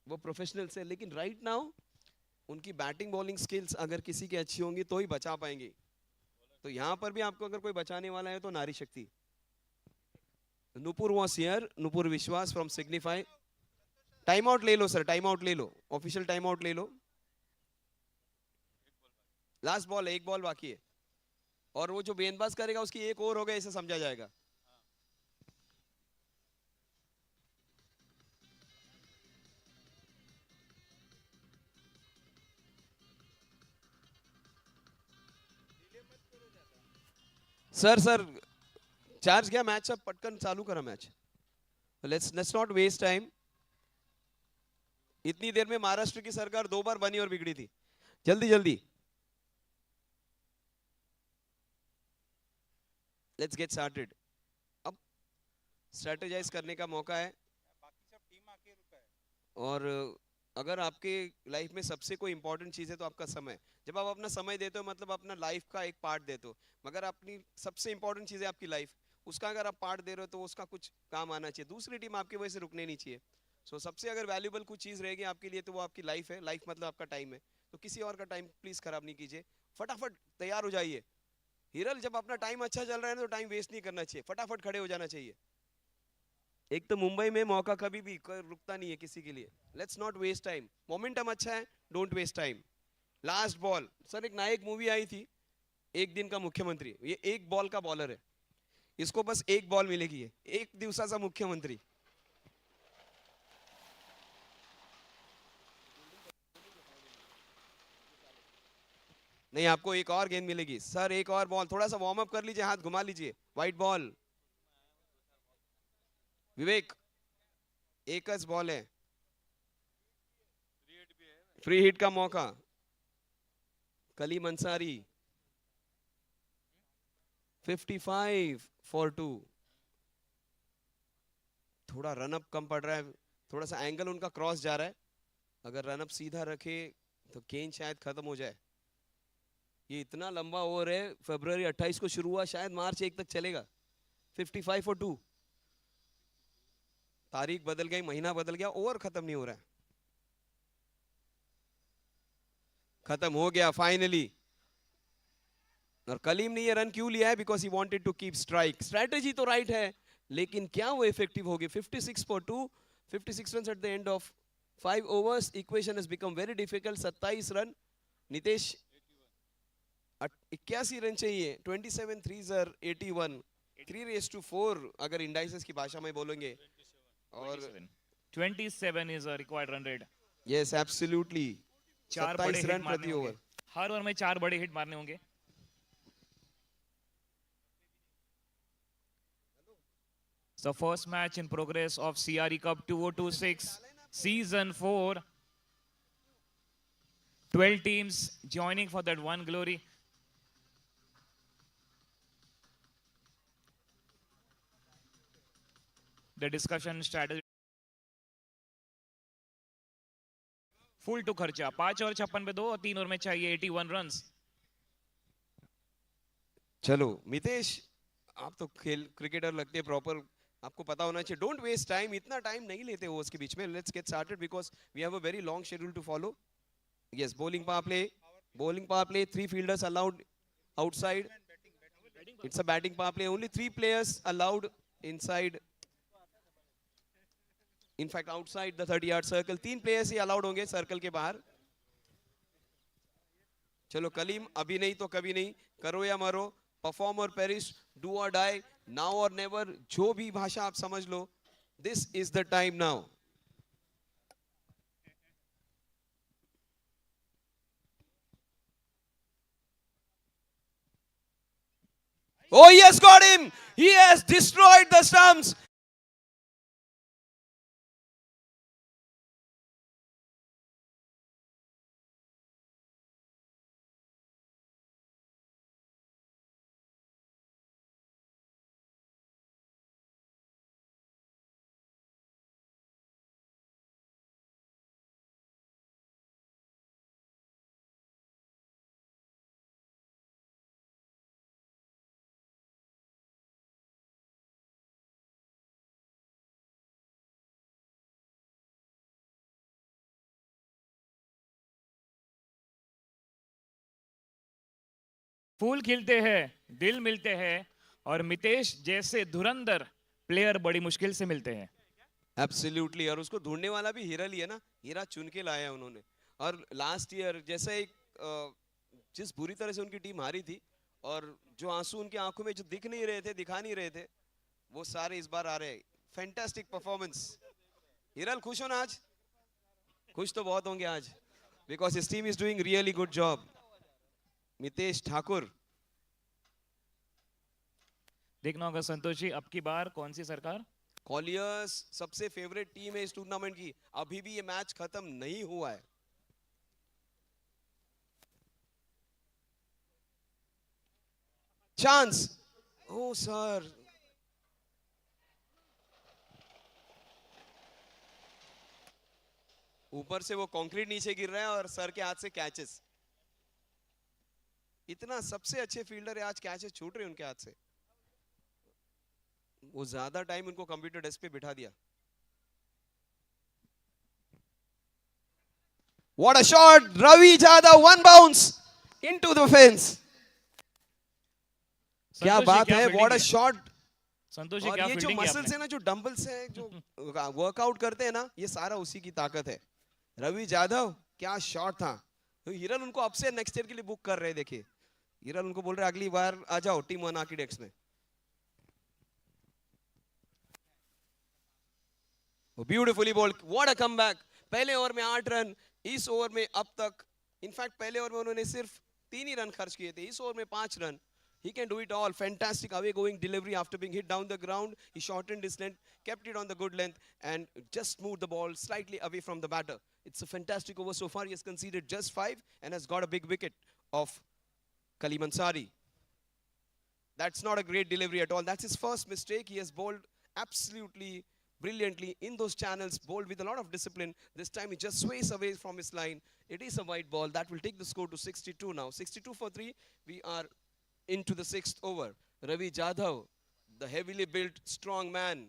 B: वो प्रोफेशनल्स है। लेकिन राइट नाउ उनकी बैटिंग बॉलिंग स्किल्स अगर किसी की अच्छी होंगी तो ही बचा पाएंगे। तो यहाँ पर भी आपको अगर कोई बचाने वाला है तो नारी शक्ति। नुपुर वॉज हियर, नुपुर विश्वास फ्रॉम सिग्निफाई। टाइम आउट ले लो सर, टाइम आउट ले लो, ऑफिशियल टाइम आउट ले लो। लास्ट बॉल है, एक बॉल बाकी है, और वो जो गेंदबाज करेगा उसकी एक और हो गया, ऐसे समझा जाएगा। सर सर चार्ज गया मैच, अब पटकन चालू करा match. Let's not waste time. इतनी देर में महाराष्ट्र की सरकार 2 बार बनी और बिगड़ी थी. जल्दी जल्दी. Let's get started. अब स्ट्रेटेजाइज करने का मौका है.
D: बाकी सब टीम आके रुका है.
B: और अगर आपके लाइफ में सबसे कोई इंपॉर्टेंट चीज है तो आपका समय. जब आप अपना समय देते हो मतलब अपना लाइफ का एक पार्ट देते हो. मगर अपनी सबसे इंपॉर्टेंट चीज है आपकी लाइफ, उसका अगर आप पार्ट दे रहे हो तो उसका कुछ काम आना चाहिए. दूसरी टीम आपकी वजह से रुकने नहीं चाहिए. सो सबसे अगर वैल्यूबल कुछ चीज रहेगी आपके लिए तो वो आपकी लाइफ है. लाइफ मतलब आपका टाइम है. तो किसी और का टाइम प्लीज खराब नहीं कीजिए. फटाफट तैयार हो जाइए. हिरल, जब अपना टाइम अच्छा चल रहा है ना तो टाइम वेस्ट नहीं करना चाहिए. फटाफट खड़े हो जाना चाहिए. एक तो मुंबई में मौका कभी भी रुकता नहीं है किसी के लिए. Let's not waste time. Momentum अच्छा है, don't waste time. Last ball. Sir एक नायक मूवी आई थी, एक दिन का मुख्यमंत्री. ये एक बॉल का बॉलर है. इसको बस एक बॉल मिलेगी. एक दिवसाचा मुख्यमंत्री. नहीं, आपको एक और गेंद मिलेगी. सर एक और बॉल. थोड़ा सा वार्म अप कर लीजिए, हाथ घुमा लीजिए. White ball. विवेक, एकच बॉल है. फ्री हिट का मौका. कलीम अंसारी. 55 फॉर 2. थोड़ा रनअप कम पड़ रहा है. थोड़ा सा एंगल उनका क्रॉस जा रहा है. अगर रनअप सीधा रखे तो गेंद शायद खत्म हो जाए. ये इतना लंबा ओवर है. फरवरी 28 को शुरू हुआ, शायद मार्च 1 तक चलेगा. 55 फॉर 2. तारीख बदल गई, महीना बदल गया, ओवर खत्म नहीं हो रहा है. खत्म हो गया फाइनली. और कलीम ने ये रन क्यों लिया है? Because he wanted to keep strike. Strategy तो राइट है, लेकिन क्या वो इफेक्टिव होगी? 56 for 2. 56 run at the end of 5 overs. Equation has become very difficult. 27 run. Nitesh 81 run चाहिए. 27 थ्रीज आर 81. 3/4 अगर इंडाइसेस की भाषा में बोलेंगे. और
A: 27 is a required run rate.
B: Yes absolutely.
A: 4 बड़े
B: 27
A: हिट
B: रन
A: मारने
B: प्रति
A: होंगे.
B: ओवर.
A: हर ओवर में 4 बड़े हिट मारने होंगे. The first match in progress of CRE Cup 2026 Season 4. 12 teams joining for that one glory. The discussion strategy. Full to खर्चा. 5 और 56 पे 2 और 3 ओवर में चाहिए 81 रन्स.
B: चलो मितेश, आप तो खेल क्रिकेटर लगते हैं प्रॉपर. आपको पता होना चाहिए. Don't waste time. इतना टाइम नहीं लेते ओवर्स के बीच में. Let's get started because we have a very long schedule to follow. Yes, bowling power play. Bowling power play. 3 fielders allowed outside. It's a batting power play. Only 3 players allowed inside. In fact, outside the 30-yard circle, 3 players ही allowed होंगे सर्कल के बाहर. चलो कलीम, अभी नहीं तो कभी नहीं. करो या मरो. Perform or perish. Do or die. Now or never. जो भी भाषा आप समझ लो. This is the time now. Oh, he has got him. He has destroyed the stumps.
A: फूल खिलते हैं, दिल मिलते हैं, और मितेश जैसे धुरंधर प्लेयर बड़ी मुश्किल से मिलते हैं.
B: एब्सोल्युटली. और उसको ढूंढने वाला भी हीरा ही है ना. हीरा चुन के लाया उन्होंने. और लास्ट ईयर जैसे एक जिस बुरी तरह से उनकी टीम हारी थी और जो आंसू उनकी आंखों में जो दिख नहीं रहे थे, दिखा नहीं रहे थे, वो सारे इस बार आ रहे. Fantastic performance. हिरल, खुश हो ना आज? खुश तो बहुत होंगे आज because his team is doing really good job. Mitesh Thakur.
A: देखना होगा संतोष जी, अब की बार कौन सी सरकार?
B: कॉलियर्स सबसे फेवरेट टीम है इस टूर्नामेंट की, अभी भी ये मैच खत्म नहीं हुआ है। चांस, ओ सर, ऊपर से वो कंक्रीट नीचे गिर रहा है और सर के हाथ से कैचेस। इतना सबसे अच्छे फील्डर है, आज कैचेस छूट रहे हैं उनके हाथ से। वो ज्यादा टाइम उनको कंप्यूटर डेस्क पे बिठा दिया। What a shot! Ravi Jadhav, one bounce into the fence. क्या
A: संतोष जी,
B: बात
A: क्या
B: है,
A: fielding
B: what a
A: है।
B: shot!
A: संतोष जी,
B: और
A: क्या
B: ये जो
A: फील्डिंग की
B: मसल्स
A: आपने।
B: है ना, जो डंबल्स है, जो वर्कआउट करते हैं ना, ये सारा उसी की ताकत है। रवि जाधव, क्या शॉट था। तो हिरन उनको अब से नेक्स्ट ईयर के लिए बुक कर रहे हैं, देखिए हिरन उनको बोल रहे हैं अगली बार आ जाओ टीम वन आर्किटेक्ट्स में। Beautifully bowled, what a comeback. पहले ओवर में 8 रन, इस ओवर में अब तक, इनफैक्ट पहले ओवर में उन्होंने सिर्फ 3 ही रन खर्च किए थे, इस ओवर में 5 run. He can do it all. Fantastic away going delivery after being hit down the ground. He shortened his length, kept it on the good length, and just moved the ball slightly away from the batter. It's a fantastic over so far. He has conceded just 5 and has got a big wicket of Kaliman Sari. That's not a great delivery at all. That's his first mistake. He has bowled absolutely brilliantly in those channels, bowled with a lot of discipline. This time he just sways away from his line. It is a white ball. That will take the score to 62 now. 62 for 3. We are into the 6th over. Ravi Jadhav, the heavily built, strong man.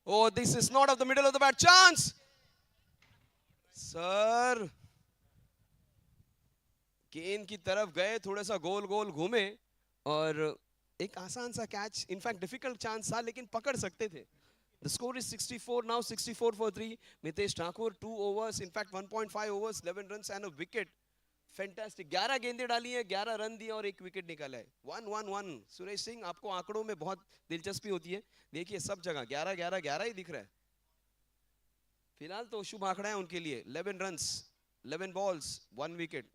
B: Oh, this is not of the middle of the bat. Chance! Sir. गेंद की तरफ गए, थोड़ा सा गोल गोल घूमे और एक आसान सा कैच, इनफैक्ट डिफिकल्ट चांस था लेकिन पकड़ सकते थे। The score is 64 now, 64 for 3. Mitesh Thakur 2 overs, in fact 1.5 overs, 11 runs and a wicket. Fantastic. 11 गेंदें डाली हैं, 11 रन दिए और एक विकेट निकाला है। 1-1-1। सुरेश सिंह, आपको आंकड़ों में बहुत दिलचस्पी होती है, देखिए सब जगह 11-11-11 ही दिख रहा है। फिलहाल तो शुभ आंकड़ा है उनके लिए। 11 runs, 11 balls, 1 wicket.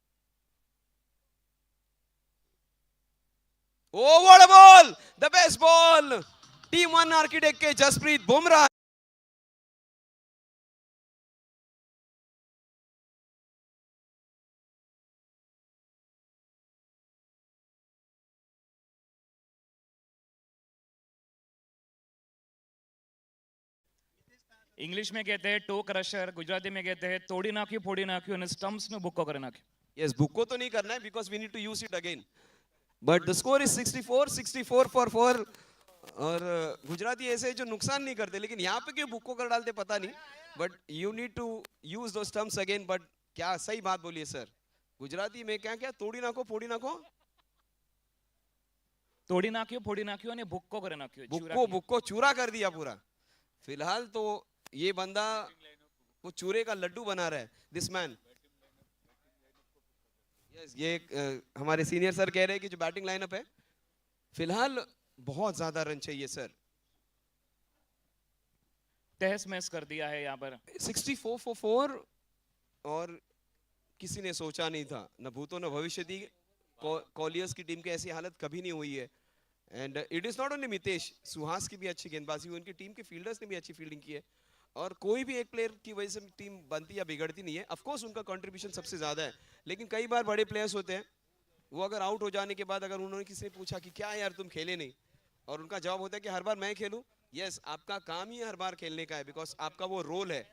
B: Oh, what a ball! The best ball! Team 1 architect के जसप्रीत बुमराह।
A: इंग्लिश में कहते हैं टो क्रशर, गुजराती में कहते हैं तोड़ी नाख्यू फोड़ी नाख्यू અને સ્ટમ્પ્સ નું ભૂક્કો કરી નાખ્યો।
B: Yes, बुक्को तो नहीं करना है because we need to use it again. But the score is 64 for 4. और गुजराती ऐसे जो नुकसान नहीं करते, लेकिन यहाँ पे क्यों बुक्को कर डालते पता नहीं। But you need to use दो स्टम्प्स अगेन। बट क्या सही बात बोलिए सर, गुजराती में क्या क्या तोड़ी नाखो फोड़ी नाखो,
A: તોડી નાખ્યો ફોડી નાખ્યો અને ભૂક્કો કરી નાખ્યો। ચૂરા
B: बुक्को
A: किया।
B: बुक्को चूरा कर दिया पूरा। फिलहाल तो ये बंदा वो चूरे का लड्डू बना रहा है, दिस मैन। यस, ये हमारे सीनियर सर कह रहे हैं कि जो बैटिंग लाइनअप है, फिलहाल बहुत ज्यादा रन चाहिए सर।
A: तहस महस कर दिया है यहाँ पर।
B: 64 for 4 और किसी ने सोचा नहीं था, न भूतो न भविष्य थी, कॉलियर्स की टीम की ऐसी हालत कभी नहीं हुई है। And it is not only Mitesh, Suhas की भी अच्छी गेंदबाजी हुई, उनकी टीम के फील्डर्स ने भी अच्छी फील्डिंग की है। और कोई भी एक प्लेयर की वजह से टीम बनती या बिगड़ती नहीं है। ऑफ कोर्स उनका कंट्रीब्यूशन सबसे ज्यादा है, लेकिन कई बार बड़े प्लेयर्स होते हैं, वो अगर आउट हो जाने के बाद अगर उन्होंने किसी ने पूछा कि क्या यार तुम खेले नहीं, और उनका जवाब होता है कि हर बार मैं खेलूं। यस, आपका काम ही हर बार खेलने का है, बिकॉज आपका वो रोल है।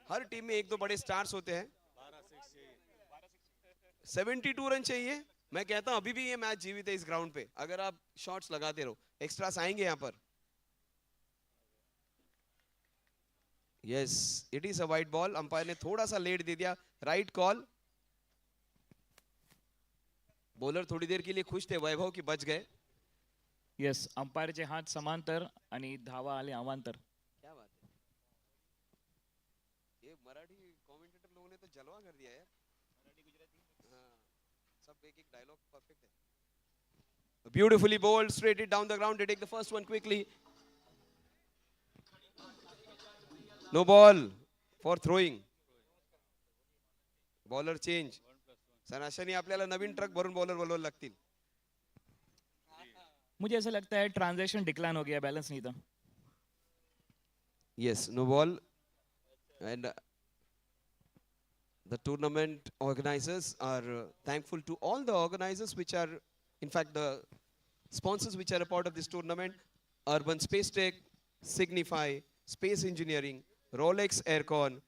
B: हर टीम में एक दो बड़े स्टार्स होते हैं। 72 रन चाहिए। मैं कहता हूं अभी भी ये मैच जीवित है इस ग्राउंड पे, अगर आप शॉट्स लगाते रहो। एक्स्ट्रास आएंगे यहाँ पर। Yes, it is a wide ball. Umpire ने थोड़ा सा लेट दे दिया, राइट कॉल। बॉलर थोड़ी देर के लिए खुश थे, वैभव की बच गए।
A: यस, अंपायरचे हात समांतर आणि धावा आले अवांतर।
B: क्या बात है, ये मराठी कमेंटेटर लोगों ने तो जलवा कर दिया यार। मराठी गुजराती, हाँ, सब एक एक डायलॉग परफेक्ट है। Beautifully bowled, straight it down the ground, they take the first one quickly. No ball for throwing. Bowler change. Sir अशाने आपल्याला नवीन ट्रक भरून बॉलर बोलवावे लागतील।
A: मुझे ऐसा लगता है ट्रांजेक्शन डिक्लाइन हो गया, बैलेंस नहीं था।
B: Yes, no ball. And the tournament organizers are thankful to all the organizers which are, in fact, the sponsors which are a part of this tournament: Urban Space Tech, Signify, Space Engineering, Rolex Aircon,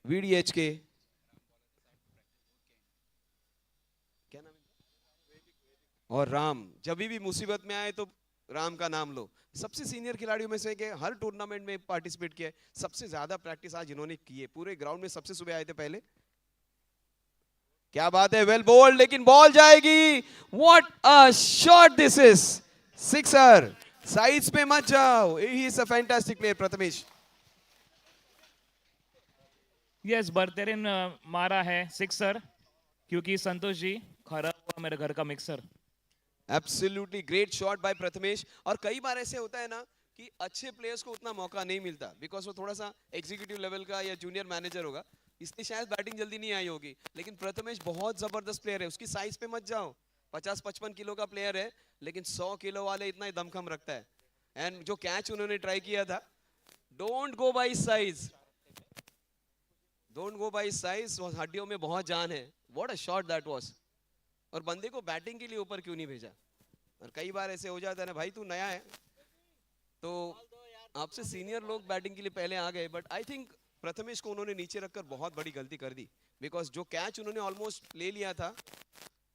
B: VDHK. क्या नाम है? और राम। जब भी मुसीबत में आए तो राम का नाम लो। सबसे सीनियर खिलाड़ियों में से के हर टूर्नामेंट में पार्टिसिपेट किया है। सबसे ज्यादा प्रैक्टिस आज इन्होंने की है। पूरे ग्राउंड में सबसे सुबह आए थे पहले। क्या बात है, वेल बोल्ड, लेकिन बॉल जाएगी। What a shot this is, sixer. Sides पे मत जाओ, he is a fantastic player Prathamesh.
A: Yes, बर्तेरिन मारा है सिक्सर, क्योंकि संतोष जी खराब हुआ मेरे घर का mixer.
B: Absolutely great shot bye Prathamesh. और कई बार ऐसे होता है ना कि अच्छे प्लेयर्स को उतना मौका नहीं मिलता, बिकॉज वो थोड़ा सा एग्जीक्यूटिव लेवल का या जूनियर मैनेजर होगा, इसलिए शायद बैटिंग जल्दी नहीं आई होगी। लेकिन प्रथमेश बहुत जबरदस्त प्लेयर है, उसकी साइज पे मत जाओ। 50-55 किलो का प्लेयर है, लेकिन 100 किलो वाले इतना ही दमखम रखता है। एंड जो कैच उन्होंने ट्राई किया था, don't go bye size, don't go bye size, हड्डियों में बहुत जान है। What a shot that was. और बंदे को बैटिंग के लिए ऊपर क्यों नहीं भेजा? और कई बार ऐसे हो जाता है ना, भाई तू नया है तो आपसे सीनियर लोग बैटिंग के लिए पहले आ गए, बट आई थिंक प्रथमेश को उन्होंने नीचे रखकर बहुत बड़ी गलती कर दी। बिकॉज जो कैच उन्होंने ऑलमोस्ट ले लिया था,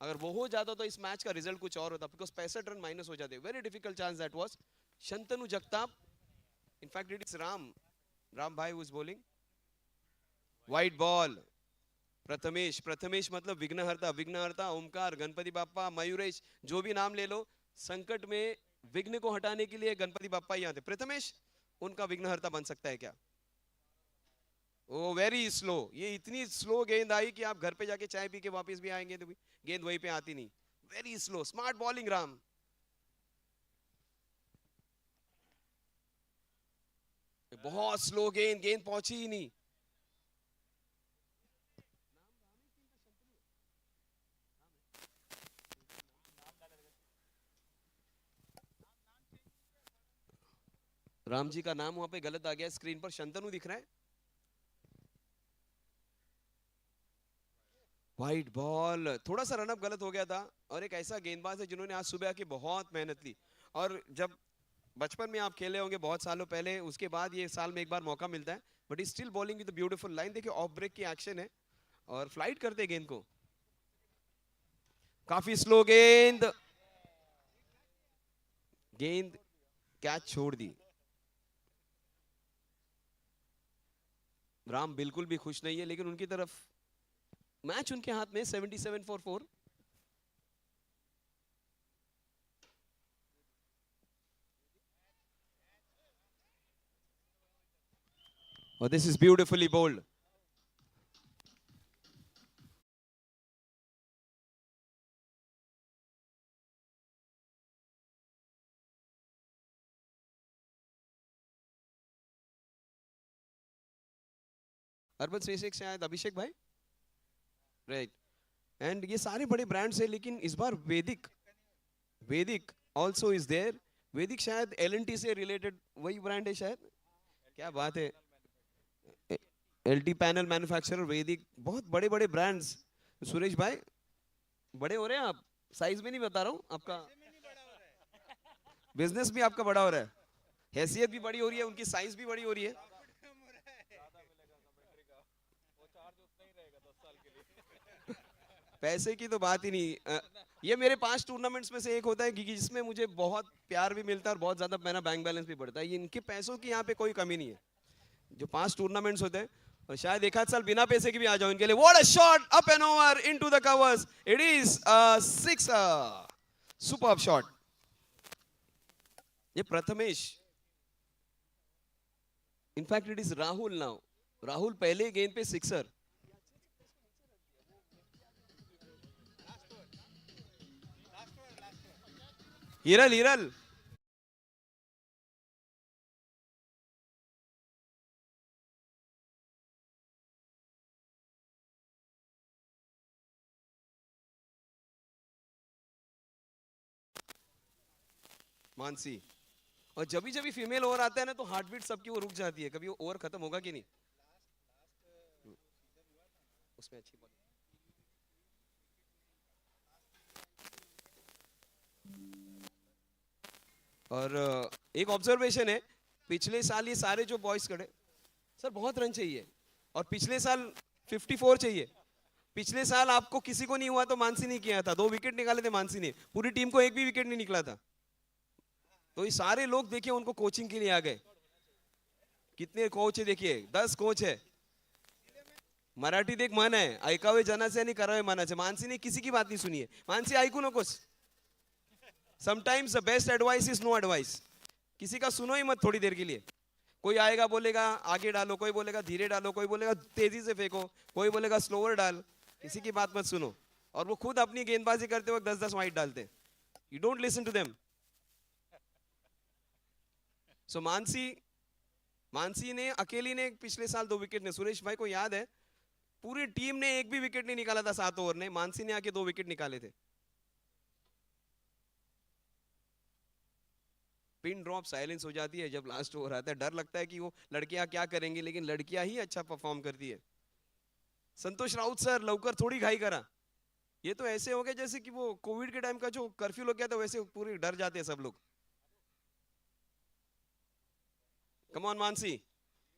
B: अगर वो हो जाता तो इस मैच का रिजल्ट कुछ और होता, बिकॉज 65 रन माइनस हो जाते। Very difficult chance that was. Shantanu Jagtap, in fact it is Ram भाई who is bowling. White ball. Prathamesh मतलब विघ्नहर्ता। विघ्नहर्ता, ओमकार, गणपति बाप्पा, मयूरेश, जो भी नाम ले लो, संकट में विघ्न को हटाने के लिए गणपति बाप्पा ही आते। प्रथमेश उनका विघ्नहर्ता बन सकता है क्या? ओ वेरी स्लो। ये इतनी स्लो गेंद आई कि आप घर पे जाके चाय पी के वापस भी आएंगे तो भी गेंद वहीं पे आती नहीं। Very slow, smart bowling Ram. बहुत स्लो गेंद, गेंद पहुंची ही नहीं। राम जी का नाम वहां पे गलत आ गया, स्क्रीन पर शंतनु दिख रहा है। वाइट बॉल, थोड़ा सा रनअप गलत हो गया था। और एक ऐसा गेंदबाज है जिन्होंने आज सुबह आके बहुत मेहनत की। और जब बचपन में आप खेले होंगे बहुत सालों पहले, उसके बाद ये साल में एक बार मौका मिलता है, but is still bowling with beautiful line. देखिए ऑफ ब्रेक की एक्शन है और फ्लाइट करते गेंद को। काफी स्लो गेंद, गेंद कैच छोड़ दी। राम बिल्कुल भी खुश नहीं है, लेकिन उनकी तरफ मैच उनके हाथ में 77 फॉर 4। और this is beautifully bowled. Urban space एक शायद अभिषेक भाई, राइट। एंड ये सारे बड़े ब्रांड्स हैं, लेकिन इस बार वैदिक, वैदिक ऑल्सो इज देयर। वैदिक शायद एलएनटी से रिलेटेड वही ब्रांड है शायद। क्या बात है, एलटी पैनल मैन्युफैक्चरर वैदिक, बहुत बड़े बड़े ब्रांड्स। सुरेश भाई बड़े हो रहे हैं आप, साइज में नहीं बता रहा हूँ, आपका बिजनेस भी आपका बड़ा हो रहा है, हैसियत भी बड़ी हो रही है, उनकी साइज भी बड़ी हो रही है। पैसे की तो बात ही नहीं। ये मेरे 5 टूर्नामेंट्स में से एक होता है कि जिसमें मुझे बहुत प्यार भी मिलता है और बहुत ज्यादा मेरा बैंक बैलेंस भी बढ़ता है। ये इनके पैसों की यहाँ पे कोई कमी नहीं है। जो 5 टूर्नामेंट्स होते हैं, और शायद एक आध साल बिना पैसे के भी आ जाओ इनके लिए। What a shot, up and over into the covers, it is a sixer, superb shot. ये Prathamesh, in fact it is Rahul now. Rahul पहले गेंद पे सिक्सर। हिरल हिरल, मानसी, और जब भी फीमेल ओवर आता है ना तो हार्ट बीट सबकी वो रुक जाती है, कभी वो ओवर खत्म होगा कि नहीं। उसमें अच्छी बॉल। और एक ऑब्जर्वेशन है, पिछले साल ये सारे जो बॉयज खड़े, सर बहुत रन चाहिए, और पिछले साल 54 चाहिए। पिछले साल आपको किसी को नहीं हुआ तो मानसी ने किया था, 2 विकेट निकाले थे मानसी ने, पूरी टीम को एक भी विकेट नहीं निकला था। तो ये सारे लोग देखिए उनको कोचिंग के लिए आ गए। कितने कोच है देखिए, 10 कोच है। मराठी देख मन है, ऐकावे जनाचे आणि करावे मनाचे। मानसी ने किसी की बात नहीं सुनी है। मानसी ऐकू नकोस, sometimes the best advice is no advice. किसी का सुनो ही मत थोड़ी देर के लिए। कोई आएगा बोलेगा आगे डालो, कोई बोलेगा धीरे डालो, कोई बोलेगा तेजी से फेंको, कोई बोलेगा स्लोअर डाल। किसी की बात मत सुनो, और वो खुद अपनी गेंदबाजी करते वक्त 10-10 वाइड डालते। You don't listen to them. So Mansi ने अकेली ने पिछले साल 2 विकेट ने, सुरेश भाई को याद है, पूरी टीम ने एक भी विकेट नहीं निकाला था 7 ओवर ने, मानसी ने आके 2 विकेट निकाले थे। पिन ड्रॉप साइलेंस हो जाती है जब लास्ट ओवर आता है। डर लगता है कि वो लड़कियां क्या करेंगी, लेकिन लड़कियां ही अच्छा परफॉर्म करती है। संतोष राउत सर, लवकर थोड़ी घाई करा। ये तो ऐसे हो गए जैसे कि वो कोविड के टाइम का जो कर्फ्यू लग गया था, वैसे पूरे डर जाते हैं सब लोग। कम ऑन मानसी।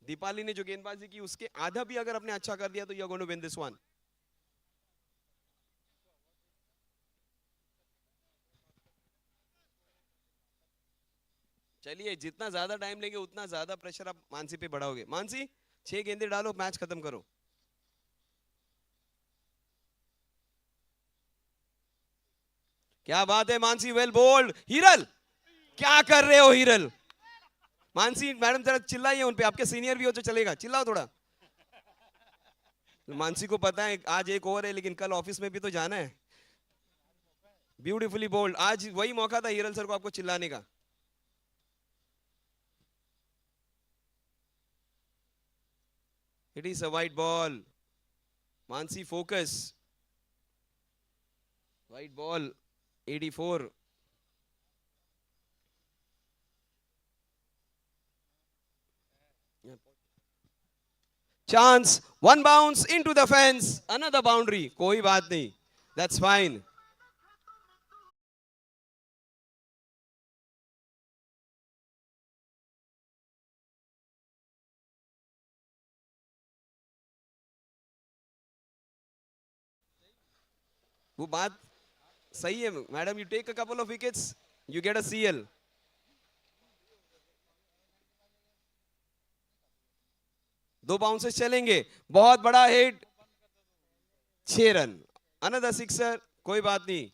B: दीपाली ने जो गेंदबाजी की उसके आधा भी अगर आपने अच्छा कर दिया तो you are going to win this one. चलिए, जितना ज्यादा टाइम लेंगे उतना ज्यादा प्रेशर आप मानसी पे बढ़ाओगे। मानसी 6 गेंदे डालो, मैच खत्म करो। क्या बात है मानसी, वेल बोल्ड। हिरल, क्या कर रहे हो हिरल? मानसी मैडम जरा चिल्लाइए उन पे, आपके सीनियर भी हो तो चलेगा, चिल्लाओ थोड़ा। मानसी को पता है आज एक ओवर है, लेकिन कल ऑफिस में भी तो जाना है। ब्यूटीफुली बोल्ड, आज वही मौका था हिरल सर को आपको चिल्लाने का। It is a wide ball. Mansi focus. Wide ball 84। Chance, one bounce into the fence, another boundary. कोई बात नहीं, दैट्स फाइन। वो बात सही है madam, you take a couple of wickets, you get a CL. दो बाउंसेस चलेंगे, बहुत बड़ा हिट, 6 रन, अनदर सिक्सर। कोई बात नहीं।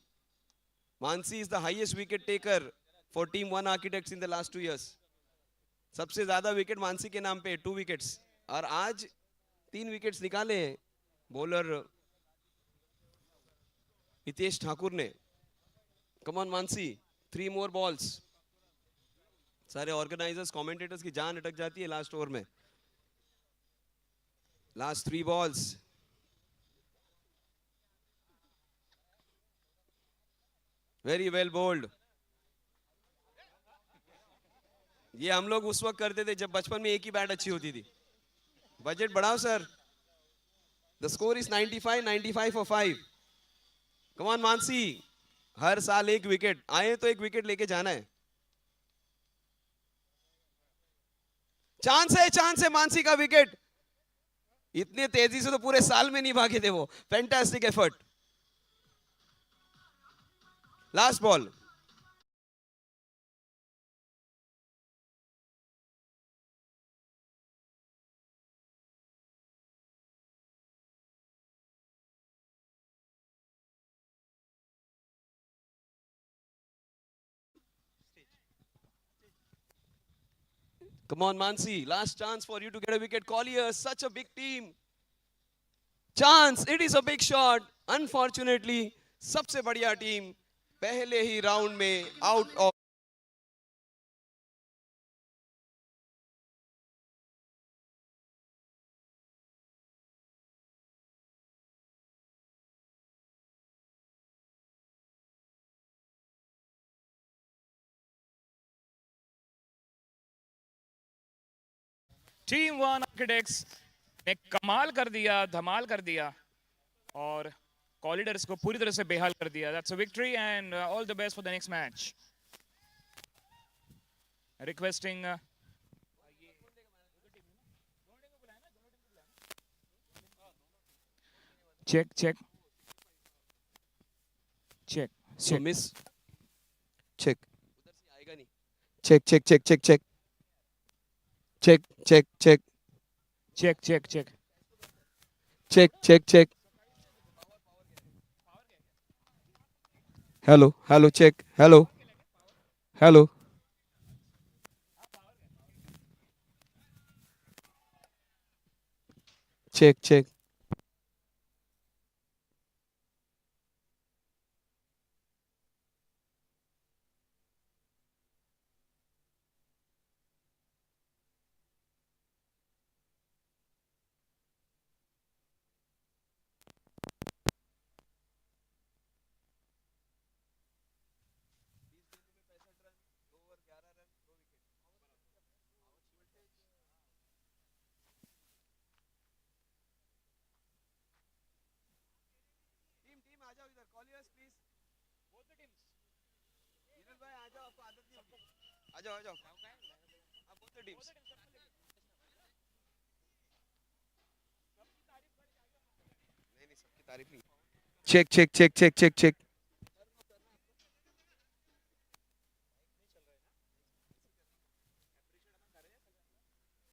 B: Mansi is the highest wicket taker for team one architects in the last 2 years। सबसे ज्यादा विकेट मानसी के नाम पे 2 विकेट्स, और आज 3 विकेट्स निकाले हैं बॉलर हितेश ठाकुर ने। Come on Mansi, 3 more balls. सारे ऑर्गेनाइजर्स कमेंटेटर्स की जान अटक जाती है लास्ट ओवर में। Last 3 balls। Very well bowled. ये हम लोग उस वक्त करते थे जब बचपन में एक ही बैट अच्छी होती थी। बजट बढ़ाओ sir. The score is 95 for 5। Come on Mansi, हर साल एक विकेट आए तो एक विकेट लेके जाना है। चांस है मानसी का विकेट। इतने तेजी से तो पूरे साल में नहीं भागे थे वो। Fantastic effort. Last ball. Come on, Mansi. Last chance for you to get a wicket. Collier, such a big team. Chance. It is a big shot. Unfortunately, सबसे बढ़िया टीम पहले ही राउंड में out of
A: team one architects ने कमाल कर दिया, धमाल कर दिया और कॉलिडर्स को पूरी तरह से बेहाल कर दिया. That's a victory and all the best for the next match. Requesting check check check
B: So
A: check.
B: miss. Check. Check, check, check, check, check. Check, check, check.
A: check check check.
B: Check, check, check. Hello, hello, check. Hello, hello. Check, check. Check, check, check, check, check, check.